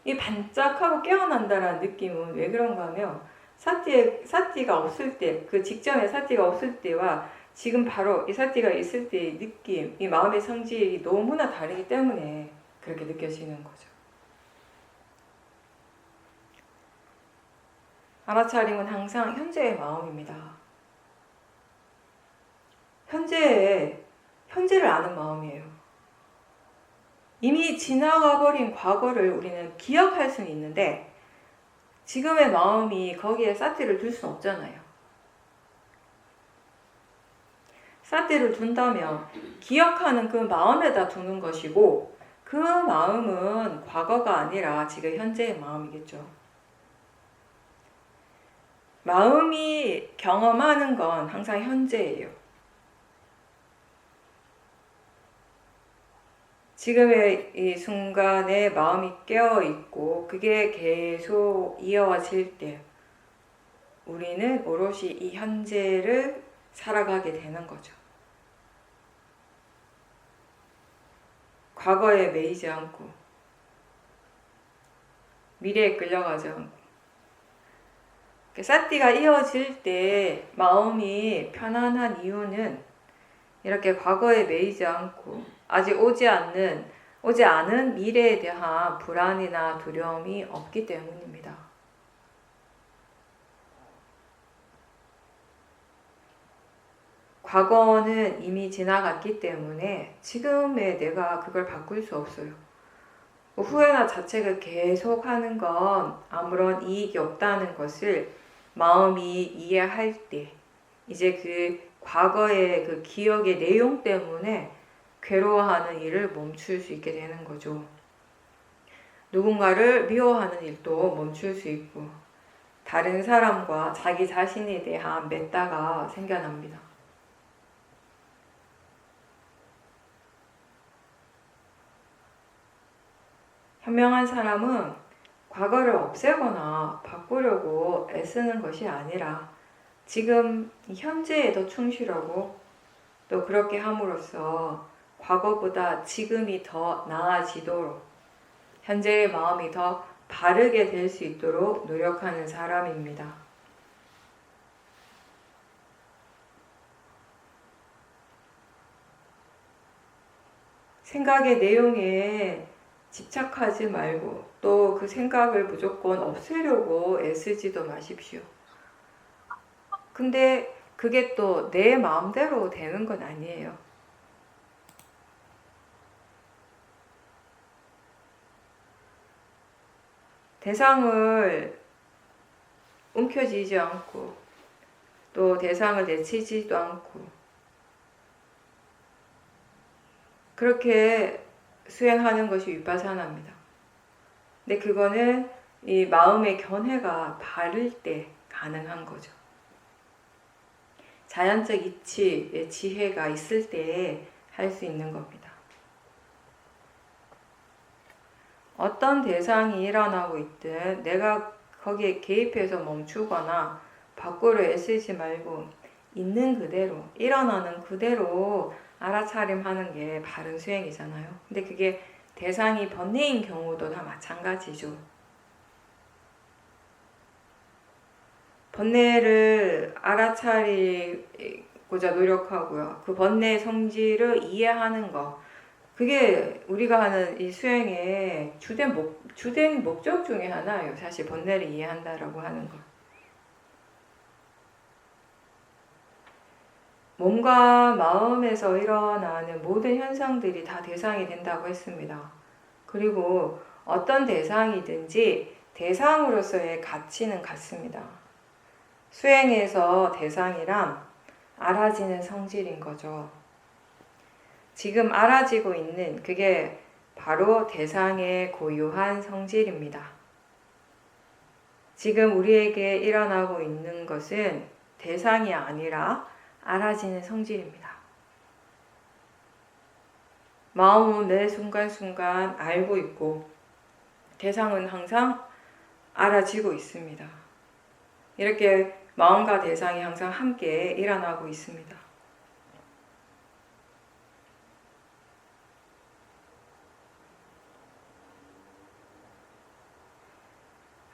이 반짝하고 깨어난다는 느낌은 왜 그런가 하면 사띠가 없을 때, 그 직전에 사띠가 없을 때와 지금 바로 이 사띠가 있을 때의 느낌, 이 마음의 성질이 너무나 다르기 때문에 그렇게 느껴지는 거죠. 알아차림은 항상 현재의 마음입니다. 현재를 아는 마음이에요. 이미 지나가 버린 과거를 우리는 기억할 수는 있는데 지금의 마음이 거기에 삿대를 둘 수는 없잖아요. 삿대를 둔다면 기억하는 그 마음에다 두는 것이고 그 마음은 과거가 아니라 지금 현재의 마음이겠죠. 마음이 경험하는 건 항상 현재예요. 지금의 이 순간에 마음이 깨어있고 그게 계속 이어질 때 우리는 오롯이 이 현재를 살아가게 되는 거죠. 과거에 매이지 않고 미래에 끌려가지 않고 삿띠가 이어질 때 마음이 편안한 이유는 이렇게 과거에 매이지 않고 아직 오지 않은 미래에 대한 불안이나 두려움이 없기 때문입니다. 과거는 이미 지나갔기 때문에 지금의 내가 그걸 바꿀 수 없어요. 후회나 자책을 계속하는 건 아무런 이익이 없다는 것을 마음이 이해할 때 이제 그 과거의 그 기억의 내용 때문에 괴로워하는 일을 멈출 수 있게 되는 거죠. 누군가를 미워하는 일도 멈출 수 있고 다른 사람과 자기 자신에 대한 맺다가 생겨납니다. 현명한 사람은 과거를 없애거나 바꾸려고 애쓰는 것이 아니라 지금 현재에 더 충실하고 또 그렇게 함으로써 과거보다 지금이 더 나아지도록 현재의 마음이 더 바르게 될 수 있도록 노력하는 사람입니다. 생각의 내용에 집착하지 말고 또 그 생각을 무조건 없애려고 애쓰지도 마십시오. 근데 그게 또 내 마음대로 되는 건 아니에요. 대상을 움켜쥐지 않고 또 대상을 내치지도 않고 그렇게 수행하는 것이 위파사나입니다. 근데 그거는 이 마음의 견해가 바를 때 가능한 거죠. 자연적 이치의 지혜가 있을 때 할 수 있는 겁니다. 어떤 대상이 일어나고 있든 내가 거기에 개입해서 멈추거나 바꾸려 애쓰지 말고 있는 그대로, 일어나는 그대로 알아차림하는 게 바른 수행이잖아요. 근데 그게 대상이 번뇌인 경우도 다 마찬가지죠. 번뇌를 알아차리고자 노력하고요. 그 번뇌의 성질을 이해하는 거. 그게 우리가 하는 이 수행의 주된 목적 중에 하나예요. 사실 번뇌를 이해한다라고 하는 거. 몸과 마음에서 일어나는 모든 현상들이 다 대상이 된다고 했습니다. 그리고 어떤 대상이든지 대상으로서의 가치는 같습니다. 수행에서 대상이란 알아지는 성질인 거죠. 지금 알아지고 있는 그게 바로 대상의 고유한 성질입니다. 지금 우리에게 일어나고 있는 것은 대상이 아니라 알아지는 성질입니다. 마음은 매 순간순간 알고 있고 대상은 항상 알아지고 있습니다. 이렇게 마음과 대상이 항상 함께 일어나고 있습니다.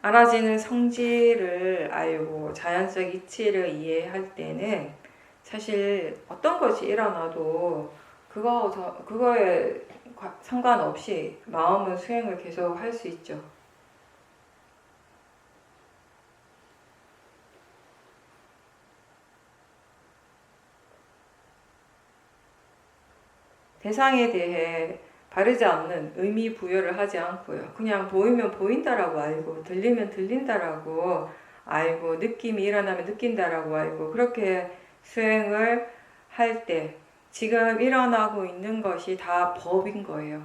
알아지는 성질을 알고 자연적 이치를 이해할 때는 사실 어떤 것이 일어나도 그거에 상관없이 마음은 수행을 계속 할 수 있죠. 대상에 대해 바르지 않는 의미 부여를 하지 않고요. 그냥 보이면 보인다라고 알고, 들리면 들린다라고 알고, 느낌이 일어나면 느낀다라고 알고, 그렇게 수행을 할 때 지금 일어나고 있는 것이 다 법인 거예요.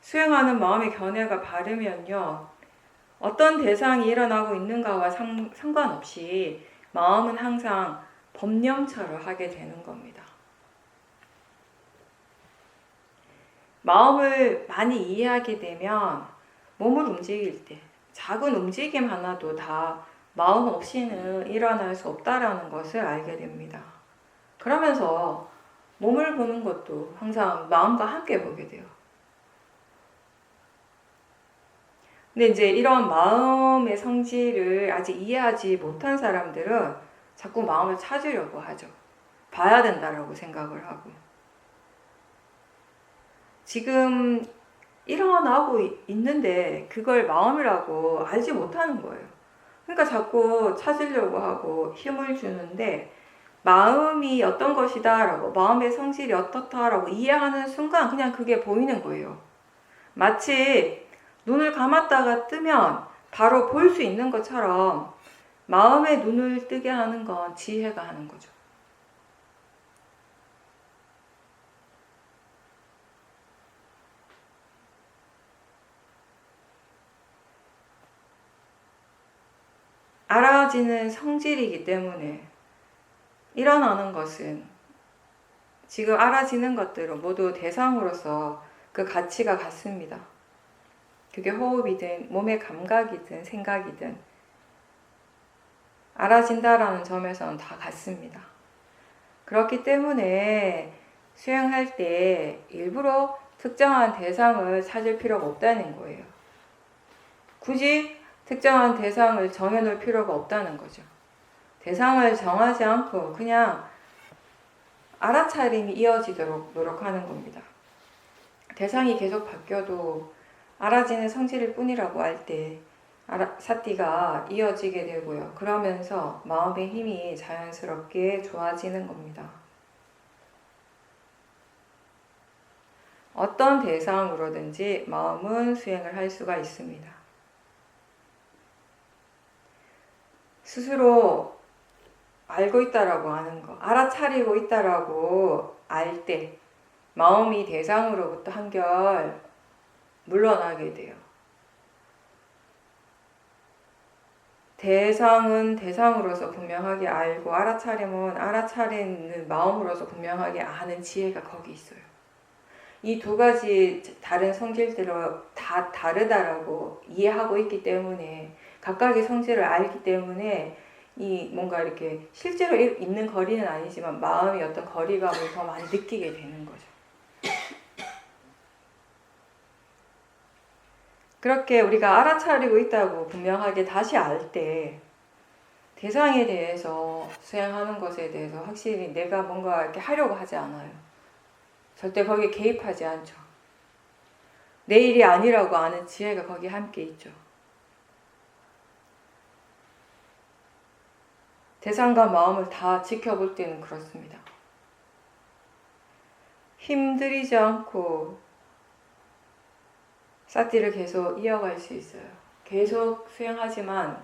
수행하는 마음의 견해가 바르면요, 어떤 대상이 일어나고 있는가와 상관없이 마음은 항상 법념처럼 하게 되는 겁니다. 마음을 많이 이해하게 되면 몸을 움직일 때 작은 움직임 하나도 다 마음 없이는 일어날 수 없다라는 것을 알게 됩니다. 그러면서 몸을 보는 것도 항상 마음과 함께 보게 돼요. 근데 이제 이런 마음의 성질을 아직 이해하지 못한 사람들은 자꾸 마음을 찾으려고 하죠. 봐야 된다라고 생각을 하고. 지금 일어나고 있는데 그걸 마음이라고 알지 못하는 거예요. 그러니까 자꾸 찾으려고 하고 힘을 주는데, 마음이 어떤 것이다 라고, 마음의 성질이 어떻다 라고 이해하는 순간 그냥 그게 보이는 거예요. 마치 눈을 감았다가 뜨면 바로 볼 수 있는 것처럼 마음의 눈을 뜨게 하는 건 지혜가 하는 거죠. 알아지는 성질이기 때문에 일어나는 것은 지금 알아지는 것들은 모두 대상으로서 그 가치가 같습니다. 그게 호흡이든 몸의 감각이든 생각이든 알아진다라는 점에서는 다 같습니다. 그렇기 때문에 수행할 때 일부러 특정한 대상을 찾을 필요가 없다는 거예요. 굳이 특정한 대상을 정해놓을 필요가 없다는 거죠. 대상을 정하지 않고 그냥 알아차림이 이어지도록 노력하는 겁니다. 대상이 계속 바뀌어도 알아지는 성질일 뿐이라고 할 때 사띠가 이어지게 되고요. 그러면서 마음의 힘이 자연스럽게 좋아지는 겁니다. 어떤 대상으로든지 마음은 수행을 할 수가 있습니다. 스스로 알고 있다라고 하는 거, 알아차리고 있다라고 알 때 마음이 대상으로부터 한결 물러나게 돼요. 대상은 대상으로서 분명하게 알고, 알아차림은 알아차리는 마음으로서 분명하게 아는 지혜가 거기 있어요. 이 두 가지 다른 성질들을 다 다르다라고 이해하고 있기 때문에, 각각의 성질을 알기 때문에 이 뭔가 이렇게 실제로 있는 거리는 아니지만 마음이 어떤 거리감을 더 많이 느끼게 되는 거죠. 그렇게 우리가 알아차리고 있다고 분명하게 다시 알 때 대상에 대해서 수행하는 것에 대해서 확실히 내가 뭔가 이렇게 하려고 하지 않아요. 절대 거기에 개입하지 않죠. 내 일이 아니라고 아는 지혜가 거기에 함께 있죠. 대상과 마음을 다 지켜볼 때는 그렇습니다. 힘들이지 않고 사띠를 계속 이어갈 수 있어요. 계속 수행하지만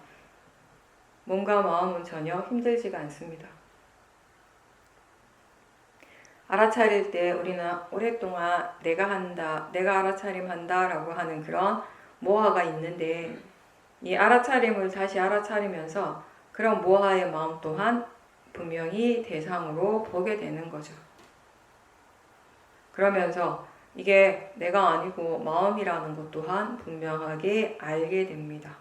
몸과 마음은 전혀 힘들지가 않습니다. 알아차릴 때 우리는 오랫동안 내가 한다, 내가 알아차림한다 라고 하는 그런 모화가 있는데, 이 알아차림을 다시 알아차리면서 그런 모화의 마음 또한 분명히 대상으로 보게 되는 거죠. 그러면서 이게 내가 아니고 마음이라는 것 또한 분명하게 알게 됩니다.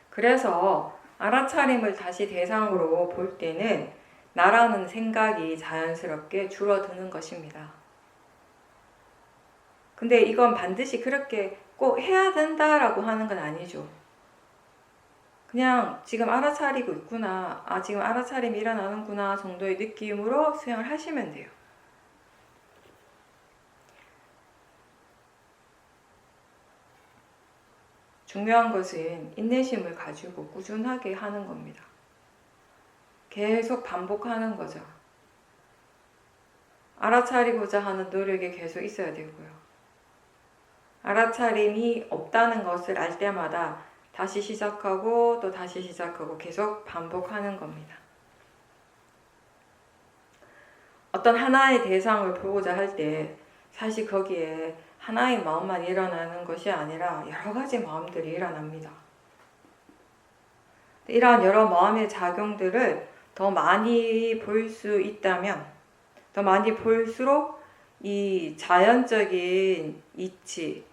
그래서 알아차림을 다시 대상으로 볼 때는 나라는 생각이 자연스럽게 줄어드는 것입니다. 근데 이건 반드시 그렇게 꼭 해야 된다라고 하는 건 아니죠. 그냥 지금 알아차리고 있구나, 지금 알아차림이 일어나는구나 정도의 느낌으로 수행을 하시면 돼요. 중요한 것은 인내심을 가지고 꾸준하게 하는 겁니다. 계속 반복하는 거죠. 알아차리고자 하는 노력이 계속 있어야 되고요. 알아차림이 없다는 것을 알 때마다 다시 시작하고 또 다시 시작하고 계속 반복하는 겁니다. 어떤 하나의 대상을 보고자 할 때 사실 거기에 하나의 마음만 일어나는 것이 아니라 여러 가지 마음들이 일어납니다. 이러한 여러 마음의 작용들을 더 많이 볼 수 있다면, 더 많이 볼수록 이 자연적인 이치,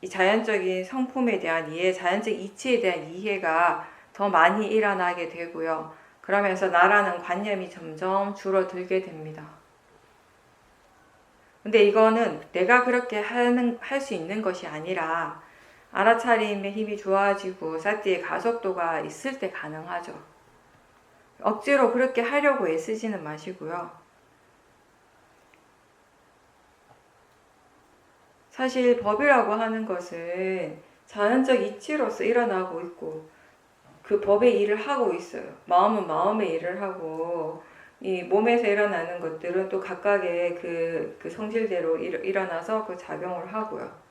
이 자연적인 성품에 대한 이해, 자연적 이치에 대한 이해가 더 많이 일어나게 되고요. 그러면서 나라는 관념이 점점 줄어들게 됩니다. 근데 이거는 내가 그렇게 할 수 있는 것이 아니라 알아차림의 힘이 좋아지고 사티의 가속도가 있을 때 가능하죠. 억지로 그렇게 하려고 애쓰지는 마시고요. 사실 법이라고 하는 것은 자연적 이치로서 일어나고 있고 그 법의 일을 하고 있어요. 마음은 마음의 일을 하고 이 몸에서 일어나는 것들은 또 각각의 그 성질대로 일어나서 그 작용을 하고요.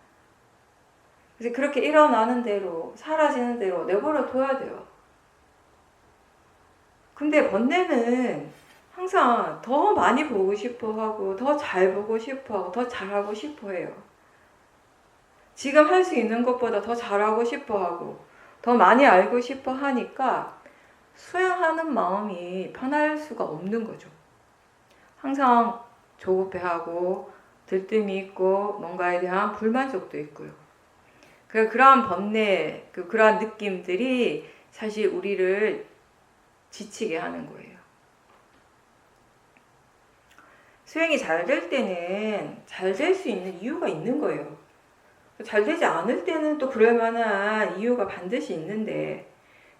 그래서 그렇게 일어나는 대로 사라지는 대로 내버려 둬야 돼요. 근데 번뇌는 항상 더 많이 보고 싶어 하고 더 잘 보고 싶어 하고 더 잘하고 싶어 해요. 지금 할 수 있는 것보다 더 잘하고 싶어 하고 더 많이 알고 싶어 하니까 수행하는 마음이 편할 수가 없는 거죠. 항상 조급해하고 들뜸이 있고 뭔가에 대한 불만족도 있고요. 그러한 번뇌, 그러한 느낌들이 사실 우리를 지치게 하는 거예요. 수행이 잘 될 때는 잘 될 수 있는 이유가 있는 거예요. 잘 되지 않을 때는 또 그럴 만한 이유가 반드시 있는데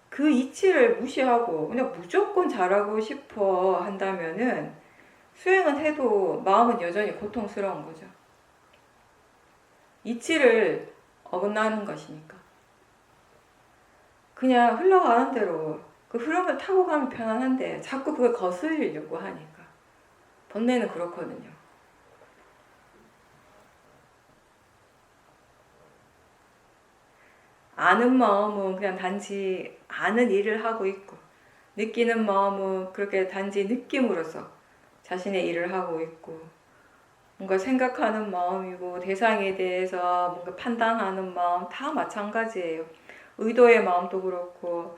그 이치를 무시하고 그냥 무조건 잘하고 싶어 한다면은 수행은 해도 마음은 여전히 고통스러운 거죠. 이치를 어긋나는 것이니까. 그냥 흘러가는 대로 그 흐름을 타고 가면 편안한데 자꾸 그걸 거스르려고 하니까. 번뇌는 그렇거든요. 아는 마음은 그냥 단지 아는 일을 하고 있고 느끼는 마음은 그렇게 단지 느낌으로서 자신의 일을 하고 있고 뭔가 생각하는 마음이고 대상에 대해서 뭔가 판단하는 마음 다 마찬가지예요. 의도의 마음도 그렇고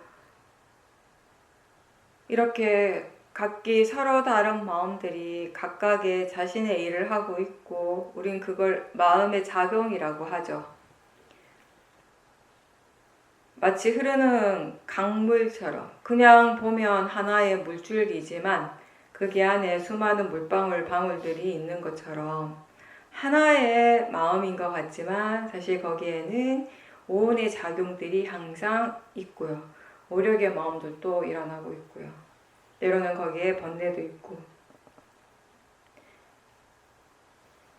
이렇게 각기 서로 다른 마음들이 각각의 자신의 일을 하고 있고 우린 그걸 마음의 작용이라고 하죠. 마치 흐르는 강물처럼 그냥 보면 하나의 물줄기지만 거기 안에 수많은 물방울 방울들이 있는 것처럼 하나의 마음인 것 같지만 사실 거기에는 오온의 작용들이 항상 있고요. 오력의 마음들도 일어나고 있고요. 때로는 거기에 번뇌도 있고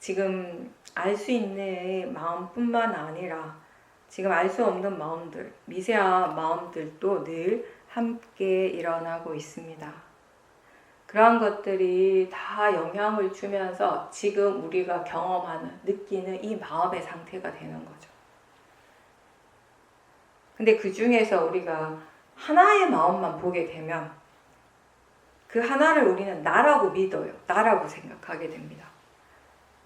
지금 알 수 있는 마음뿐만 아니라 지금 알 수 없는 마음들, 미세한 마음들도 늘 함께 일어나고 있습니다. 그러한 것들이 다 영향을 주면서 지금 우리가 경험하는, 느끼는 이 마음의 상태가 되는 거죠. 근데 그 중에서 우리가 하나의 마음만 보게 되면 그 하나를 우리는 나라고 믿어요. 나라고 생각하게 됩니다.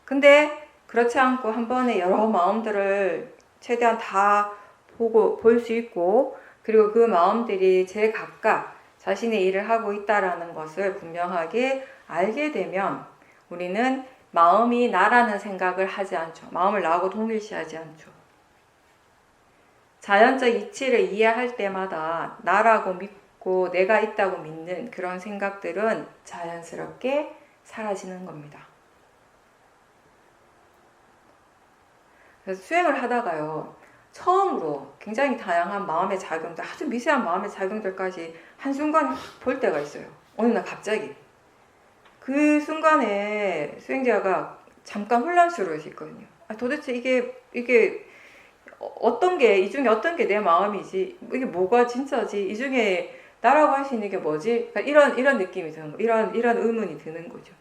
근데 그렇지 않고 한 번에 여러 마음들을 최대한 다 볼 수 있고 그리고 그 마음들이 제각각 자신의 일을 하고 있다라는 것을 분명하게 알게 되면 우리는 마음이 나라는 생각을 하지 않죠. 마음을 나하고 동일시하지 않죠. 자연적 이치를 이해할 때마다 나라고 믿고 내가 있다고 믿는 그런 생각들은 자연스럽게 사라지는 겁니다. 그래서 수행을 하다가요. 처음으로 굉장히 다양한 마음의 작용들, 아주 미세한 마음의 작용들까지 한순간에 확 볼 때가 있어요. 어느 날 갑자기. 그 순간에 수행자가 잠깐 혼란스러울 수 있거든요. 도대체 이게 어떤 게, 이 중에 어떤 게 내 마음이지? 이게 뭐가 진짜지? 이 중에 나라고 할 수 있는 게 뭐지? 그러니까 이런 느낌이 드는 거, 이런 의문이 드는 거죠.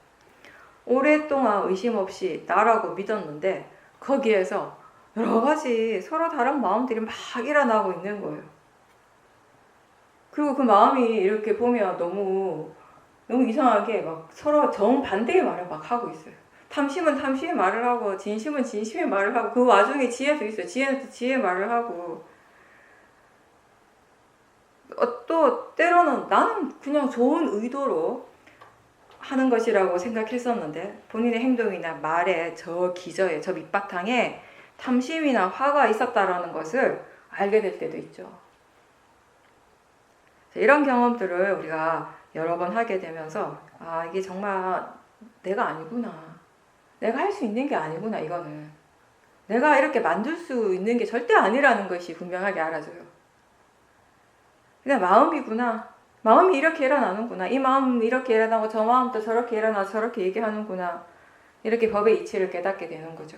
오랫동안 의심 없이 나라고 믿었는데 거기에서 여러 가지 서로 다른 마음들이 막 일어나고 있는 거예요. 그리고 그 마음이 이렇게 보면 너무 이상하게 막 서로 정반대의 말을 막 하고 있어요. 탐심은 탐심의 말을 하고 진심은 진심의 말을 하고 그 와중에 지혜도 있어요. 지혜는 또 지혜의 말을 하고 또 때로는 나는 그냥 좋은 의도로 하는 것이라고 생각했었는데 본인의 행동이나 말에 저 기저에 저 밑바탕에 탐심이나 화가 있었다라는 것을 알게 될 때도 있죠. 이런 경험들을 우리가 여러 번 하게 되면서 아 이게 정말 내가 아니구나. 내가 할 수 있는 게 아니구나 이거는. 내가 이렇게 만들 수 있는 게 절대 아니라는 것이 분명하게 알아져요. 그냥 마음이구나. 마음이 이렇게 일어나는구나. 이 마음이 이렇게 일어나고 저 마음도 저렇게 일어나서 저렇게 얘기하는구나. 이렇게 법의 이치를 깨닫게 되는 거죠.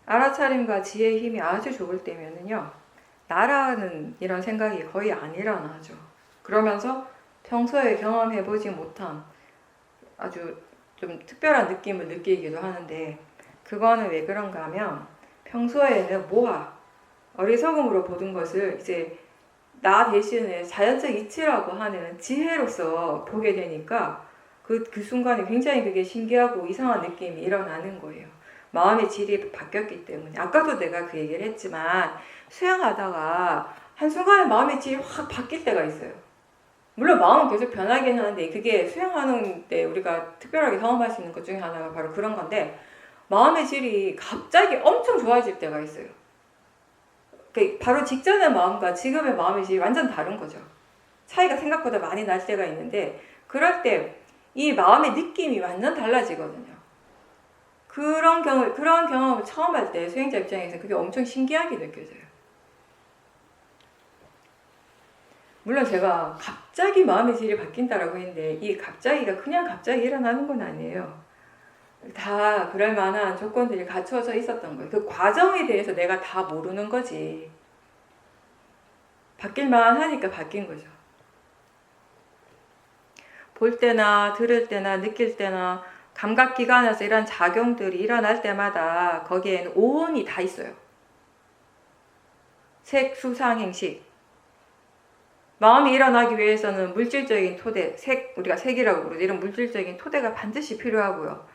알아차림과 지혜의 힘이 아주 좋을 때면은요. 나라는 이런 생각이 거의 안 일어나죠. 그러면서 평소에 경험해보지 못한 아주 좀 특별한 느낌을 느끼기도 하는데 그거는 왜 그런가 하면 평소에는 어리석음으로 보던 것을 이제 나 대신에 자연적 이치라고 하는 지혜로서 보게 되니까 그 순간에 굉장히 그게 신기하고 이상한 느낌이 일어나는 거예요. 마음의 질이 바뀌었기 때문에. 아까도 내가 그 얘기를 했지만 수행하다가 한순간에 마음의 질이 확 바뀔 때가 있어요. 물론 마음은 계속 변하긴 하는데 그게 수행하는 데 우리가 특별하게 경험할 수 있는 것 중에 하나가 바로 그런 건데 마음의 질이 갑자기 엄청 좋아질 때가 있어요. 바로 직전의 마음과 지금의 마음의 질이 완전 다른 거죠. 차이가 생각보다 많이 날 때가 있는데 그럴 때 이 마음의 느낌이 완전 달라지거든요. 그런 경험을 처음 할 때 수행자 입장에서 그게 엄청 신기하게 느껴져요. 물론 제가 갑자기 마음의 질이 바뀐다라고 했는데 이 갑자기가 그냥 갑자기 일어나는 건 아니에요. 다 그럴 만한 조건들이 갖춰져 있었던 거예요. 그 과정에 대해서 내가 다 모르는 거지. 바뀔만 하니까 바뀐 거죠. 볼 때나 들을 때나 느낄 때나 감각기관에서 이런 작용들이 일어날 때마다 거기에는 오온이 다 있어요. 색, 수상, 행식. 마음이 일어나기 위해서는 물질적인 토대, 우리가 색이라고 부르죠. 이런 물질적인 토대가 반드시 필요하고요.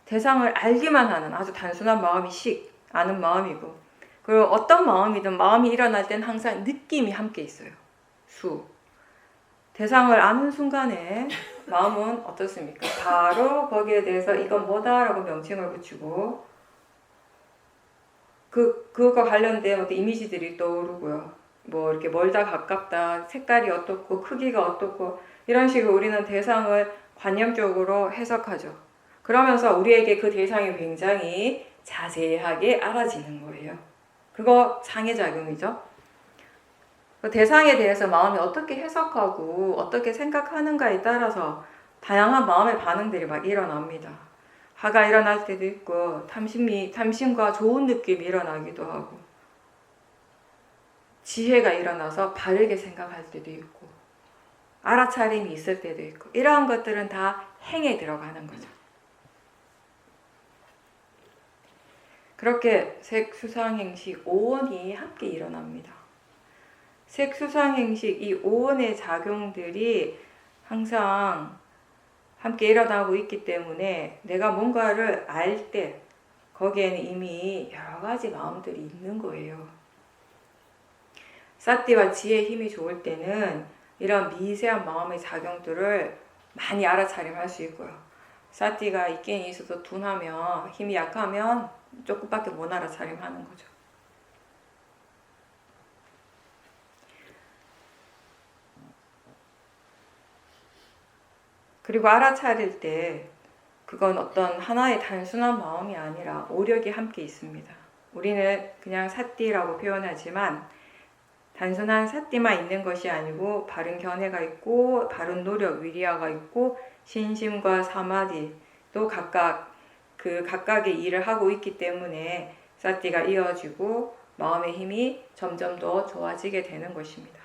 대상을 알기만 하는 아주 단순한 마음이 아는 마음이고 그리고 어떤 마음이든 마음이 일어날 때는 항상 느낌이 함께 있어요. 대상을 아는 순간에 마음은 어떻습니까? 바로 거기에 대해서 이건 뭐다라고 명칭을 붙이고 그것과 관련된 어떤 이미지들이 떠오르고요. 뭐 이렇게 멀다 가깝다, 색깔이 어떻고 크기가 어떻고 이런 식으로 우리는 대상을 관념적으로 해석하죠. 그러면서 우리에게 그 대상이 굉장히 자세하게 알아지는 거예요. 그거 상해작용이죠. 그 대상에 대해서 마음이 어떻게 해석하고 어떻게 생각하는가에 따라서 다양한 마음의 반응들이 막 일어납니다. 화가 일어날 때도 있고 탐심과 좋은 느낌이 일어나기도 하고 지혜가 일어나서 바르게 생각할 때도 있고 알아차림이 있을 때도 있고 이러한 것들은 다 행에 들어가는 거죠. 그렇게 색, 수상, 행식, 오온이 함께 일어납니다. 색, 수상, 행식, 이 오온의 작용들이 항상 함께 일어나고 있기 때문에 내가 뭔가를 알 때 거기에는 이미 여러 가지 마음들이 있는 거예요. 사띠와 지혜의 힘이 좋을 때는 이런 미세한 마음의 작용들을 많이 알아차림할 수 있고요. 사띠가 있긴 있어도 둔하면 힘이 약하면 조금밖에 못 알아차림하는 거죠. 그리고 알아차릴 때 그건 어떤 하나의 단순한 마음이 아니라 오력이 함께 있습니다. 우리는 그냥 사띠라고 표현하지만 단순한 사띠만 있는 것이 아니고 바른 견해가 있고 바른 노력, 위리아가 있고 신심과 사마디도 각각 그 각각의 일을 하고 있기 때문에 사띠가 이어지고 마음의 힘이 점점 더 좋아지게 되는 것입니다.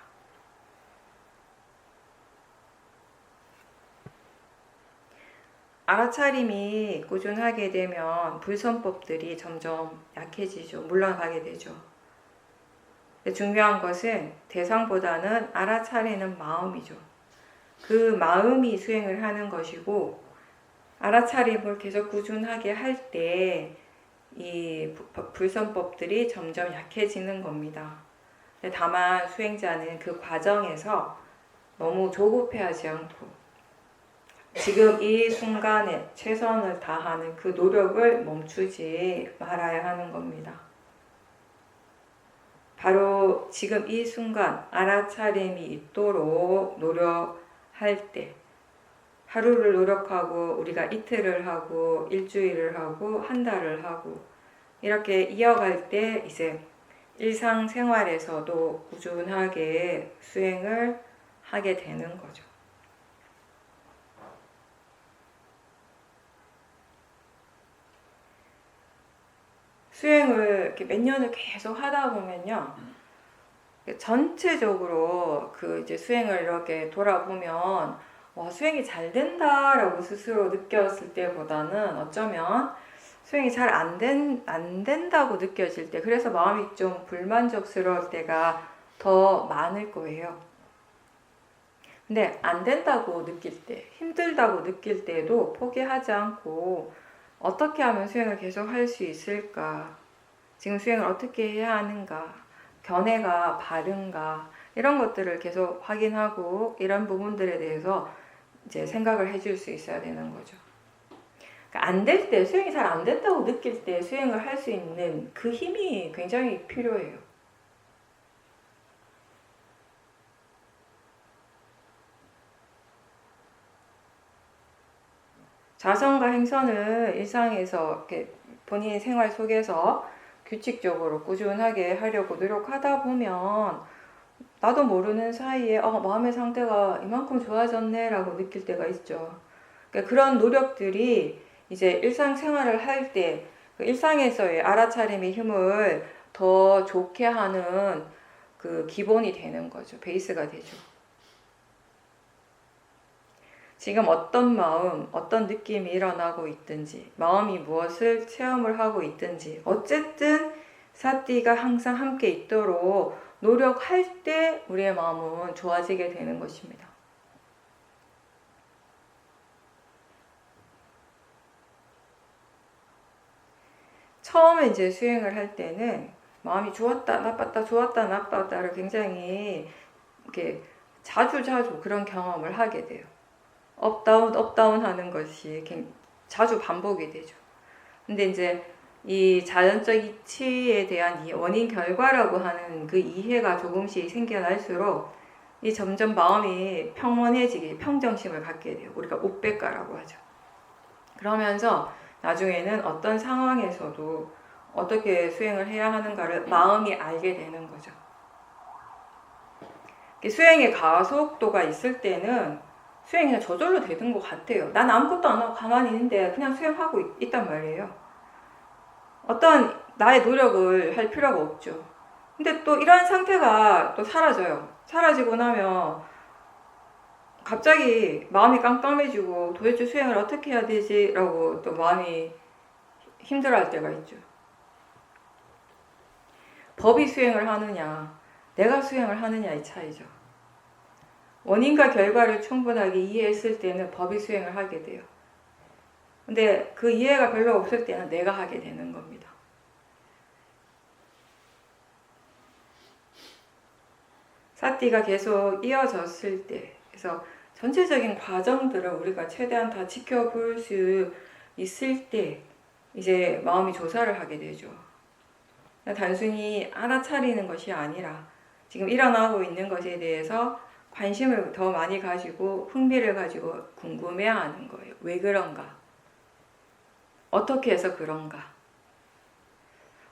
알아차림이 꾸준하게 되면 불선법들이 점점 약해지죠. 물러가게 되죠. 중요한 것은 대상보다는 알아차리는 마음이죠. 그 마음이 수행을 하는 것이고, 알아차림을 계속 꾸준하게 할 때 이 불선법들이 점점 약해지는 겁니다. 다만 수행자는 그 과정에서 너무 조급해하지 않고 지금 이 순간에 최선을 다하는 그 노력을 멈추지 말아야 하는 겁니다. 바로 지금 이 순간 알아차림이 있도록 노력할 때, 하루를 노력하고 우리가 이틀을 하고 일주일을 하고 한 달을 하고 이렇게 이어갈 때 이제 일상생활에서도 꾸준하게 수행을 하게 되는 거죠. 수행을 이렇게 몇 년을 계속 하다 보면요, 전체적으로 그 이제 수행을 이렇게 돌아보면 와, 수행이 잘 된다라고 스스로 느꼈을 때보다는 어쩌면 수행이 잘 안 된다고 느껴질 때, 그래서 마음이 좀 불만족스러울 때가 더 많을 거예요. 근데 안 된다고 느낄 때, 힘들다고 느낄 때도 포기하지 않고 어떻게 하면 수행을 계속 할 수 있을까? 지금 수행을 어떻게 해야 하는가? 견해가 바른가? 이런 것들을 계속 확인하고 이런 부분들에 대해서 이제 생각을 해줄 수 있어야 되는 거죠. 그러니까 안 될 때, 수행이 잘 안 된다고 느낄 때 수행을 할 수 있는 그 힘이 굉장히 필요해요. 자선과 행선을 일상에서 이렇게 본인의 생활 속에서 규칙적으로 꾸준하게 하려고 노력하다 보면 나도 모르는 사이에 마음의 상태가 이만큼 좋아졌네 라고 느낄 때가 있죠. 그러니까 그런 노력들이 이제 일상생활을 할 때 그 일상에서의 알아차림의 힘을 더 좋게 하는 그 기본이 되는 거죠. 베이스가 되죠. 지금 어떤 마음, 어떤 느낌이 일어나고 있든지, 마음이 무엇을 체험을 하고 있든지, 어쨌든 사띠가 항상 함께 있도록 노력할 때 우리의 마음은 좋아지게 되는 것입니다. 처음에 이제 수행을 할 때는 마음이 좋았다, 나빴다, 좋았다, 나빴다를 굉장히 이렇게 자주 그런 경험을 하게 돼요. 업다운, 업다운 하는 것이 자주 반복이 되죠. 근데 이제 이 자연적 이치에 대한 이 원인 결과라고 하는 그 이해가 조금씩 생겨날수록 이 점점 마음이 평온해지게, 평정심을 갖게 돼요. 우리가 우백가라고 하죠. 그러면서 나중에는 어떤 상황에서도 어떻게 수행을 해야 하는가를 마음이 알게 되는 거죠. 수행의 가속도가 있을 때는 수행이 그냥 저절로 되는 것 같아요. 난 아무것도 안 하고 가만히 있는데 그냥 수행하고 있단 말이에요. 어떤 나의 노력을 할 필요가 없죠. 근데 또 이러한 상태가 또 사라져요. 사라지고 나면 갑자기 마음이 깜깜해지고 도대체 수행을 어떻게 해야 되지? 라고 또 마음이 힘들어할 때가 있죠. 법이 수행을 하느냐, 내가 수행을 하느냐의 차이죠. 원인과 결과를 충분하게 이해했을 때는 법이 수행을 하게 돼요. 근데 그 이해가 별로 없을 때는 내가 하게 되는 겁니다. 사띠가 계속 이어졌을 때, 그래서 전체적인 과정들을 우리가 최대한 다 지켜볼 수 있을 때 이제 마음이 조사를 하게 되죠. 단순히 알아차리는 것이 아니라 지금 일어나고 있는 것에 대해서 관심을 더 많이 가지고 흥미를 가지고 궁금해하는 거예요. 왜 그런가? 어떻게 해서 그런가?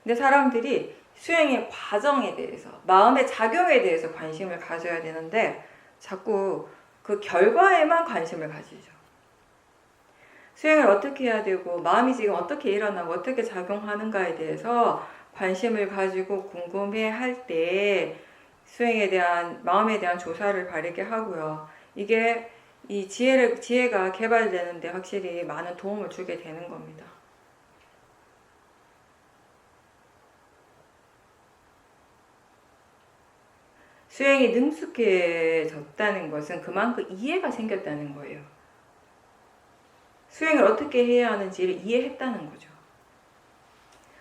근데 사람들이 수행의 과정에 대해서, 마음의 작용에 대해서 관심을 가져야 되는데 자꾸 그 결과에만 관심을 가지죠. 수행을 어떻게 해야 되고 마음이 지금 어떻게 일어나고 어떻게 작용하는가에 대해서 관심을 가지고 궁금해 할 때 수행에 대한 마음에 대한 조사를 바르게 하고요. 이게 이 지혜가 개발되는데 확실히 많은 도움을 주게 되는 겁니다. 수행이 능숙해졌다는 것은 그만큼 이해가 생겼다는 거예요. 수행을 어떻게 해야 하는지를 이해했다는 거죠.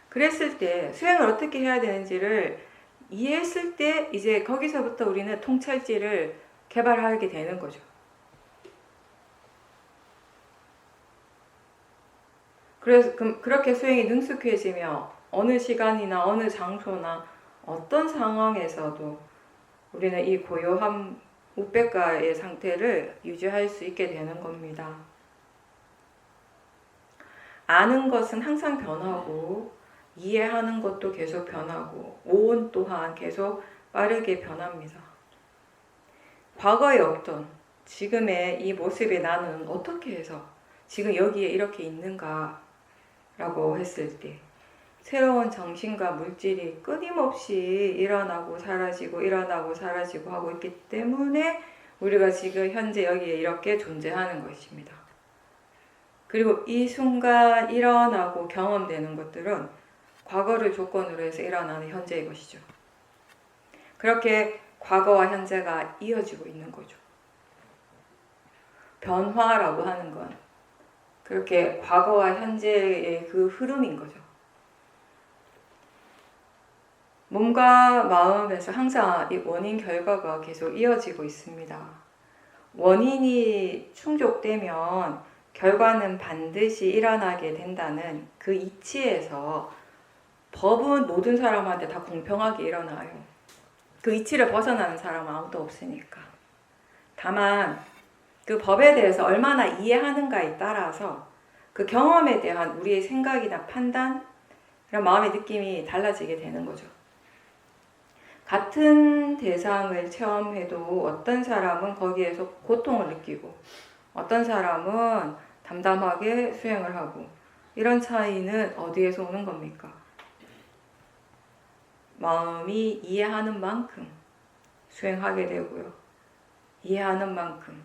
그랬을 때 수행을 어떻게 해야 되는지를 이해했을 때 이제 거기서부터 우리는 통찰지를 개발하게 되는 거죠. 그래서 그렇게 수행이 능숙해지며 어느 시간이나 어느 장소나 어떤 상황에서도 우리는 이 고요함, 우백가의 상태를 유지할 수 있게 되는 겁니다. 아는 것은 항상 변하고 이해하는 것도 계속 변하고 오온 또한 계속 빠르게 변합니다. 과거에 없던 지금의 이 모습의 나는 어떻게 해서 지금 여기에 이렇게 있는가 라고 했을 때 새로운 정신과 물질이 끊임없이 일어나고 사라지고 일어나고 사라지고 하고 있기 때문에 우리가 지금 현재 여기에 이렇게 존재하는 것입니다. 그리고 이 순간 일어나고 경험되는 것들은 과거를 조건으로 해서 일어나는 현재의 것이죠. 그렇게 과거와 현재가 이어지고 있는 거죠. 변화라고 하는 건 그렇게 과거와 현재의 그 흐름인 거죠. 몸과 마음에서 항상 이 원인 결과가 계속 이어지고 있습니다. 원인이 충족되면 결과는 반드시 일어나게 된다는 그 이치에서 법은 모든 사람한테 다 공평하게 일어나요. 그 이치를 벗어나는 사람은 아무도 없으니까. 다만 그 법에 대해서 얼마나 이해하는가에 따라서 그 경험에 대한 우리의 생각이나 판단, 이런 마음의 느낌이 달라지게 되는 거죠. 같은 대상을 체험해도 어떤 사람은 거기에서 고통을 느끼고 어떤 사람은 담담하게 수행을 하고 이런 차이는 어디에서 오는 겁니까? 마음이 이해하는 만큼 수행하게 되고요. 이해하는 만큼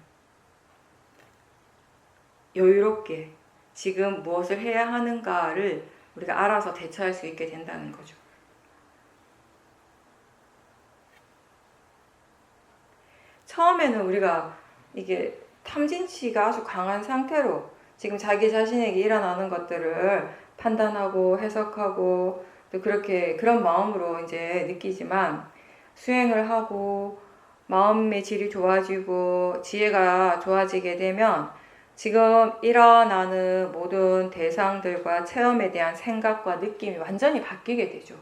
여유롭게 지금 무엇을 해야 하는가를 우리가 알아서 대처할 수 있게 된다는 거죠. 처음에는 우리가 이게 탐진치가 아주 강한 상태로 지금 자기 자신에게 일어나는 것들을 판단하고 해석하고 또 그런 마음으로 이제 느끼지만 수행을 하고 마음의 질이 좋아지고 지혜가 좋아지게 되면 지금 일어나는 모든 대상들과 체험에 대한 생각과 느낌이 완전히 바뀌게 되죠.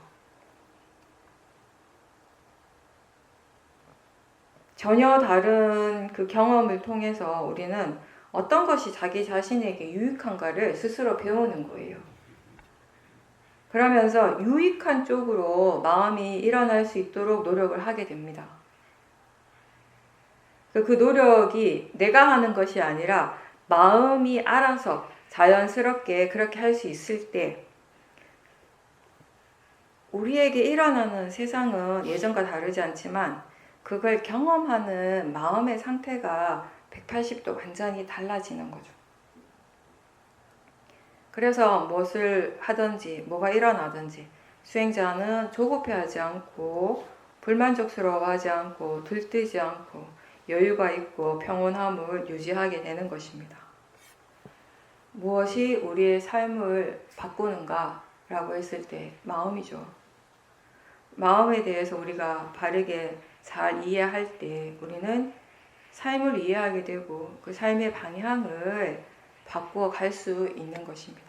전혀 다른 그 경험을 통해서 우리는 어떤 것이 자기 자신에게 유익한가를 스스로 배우는 거예요. 그러면서 유익한 쪽으로 마음이 일어날 수 있도록 노력을 하게 됩니다. 그 노력이 내가 하는 것이 아니라 마음이 알아서 자연스럽게 그렇게 할 수 있을 때 우리에게 일어나는 세상은 예전과 다르지 않지만 그걸 경험하는 마음의 상태가 180도 완전히 달라지는 거죠. 그래서 무엇을 하든지 뭐가 일어나든지 수행자는 조급해하지 않고 불만족스러워하지 않고 들뜨지 않고 여유가 있고 평온함을 유지하게 되는 것입니다. 무엇이 우리의 삶을 바꾸는가 라고 했을 때 마음이죠. 마음에 대해서 우리가 바르게 잘 이해할 때 우리는 삶을 이해하게 되고 그 삶의 방향을 바꾸어 갈 수 있는 것입니다.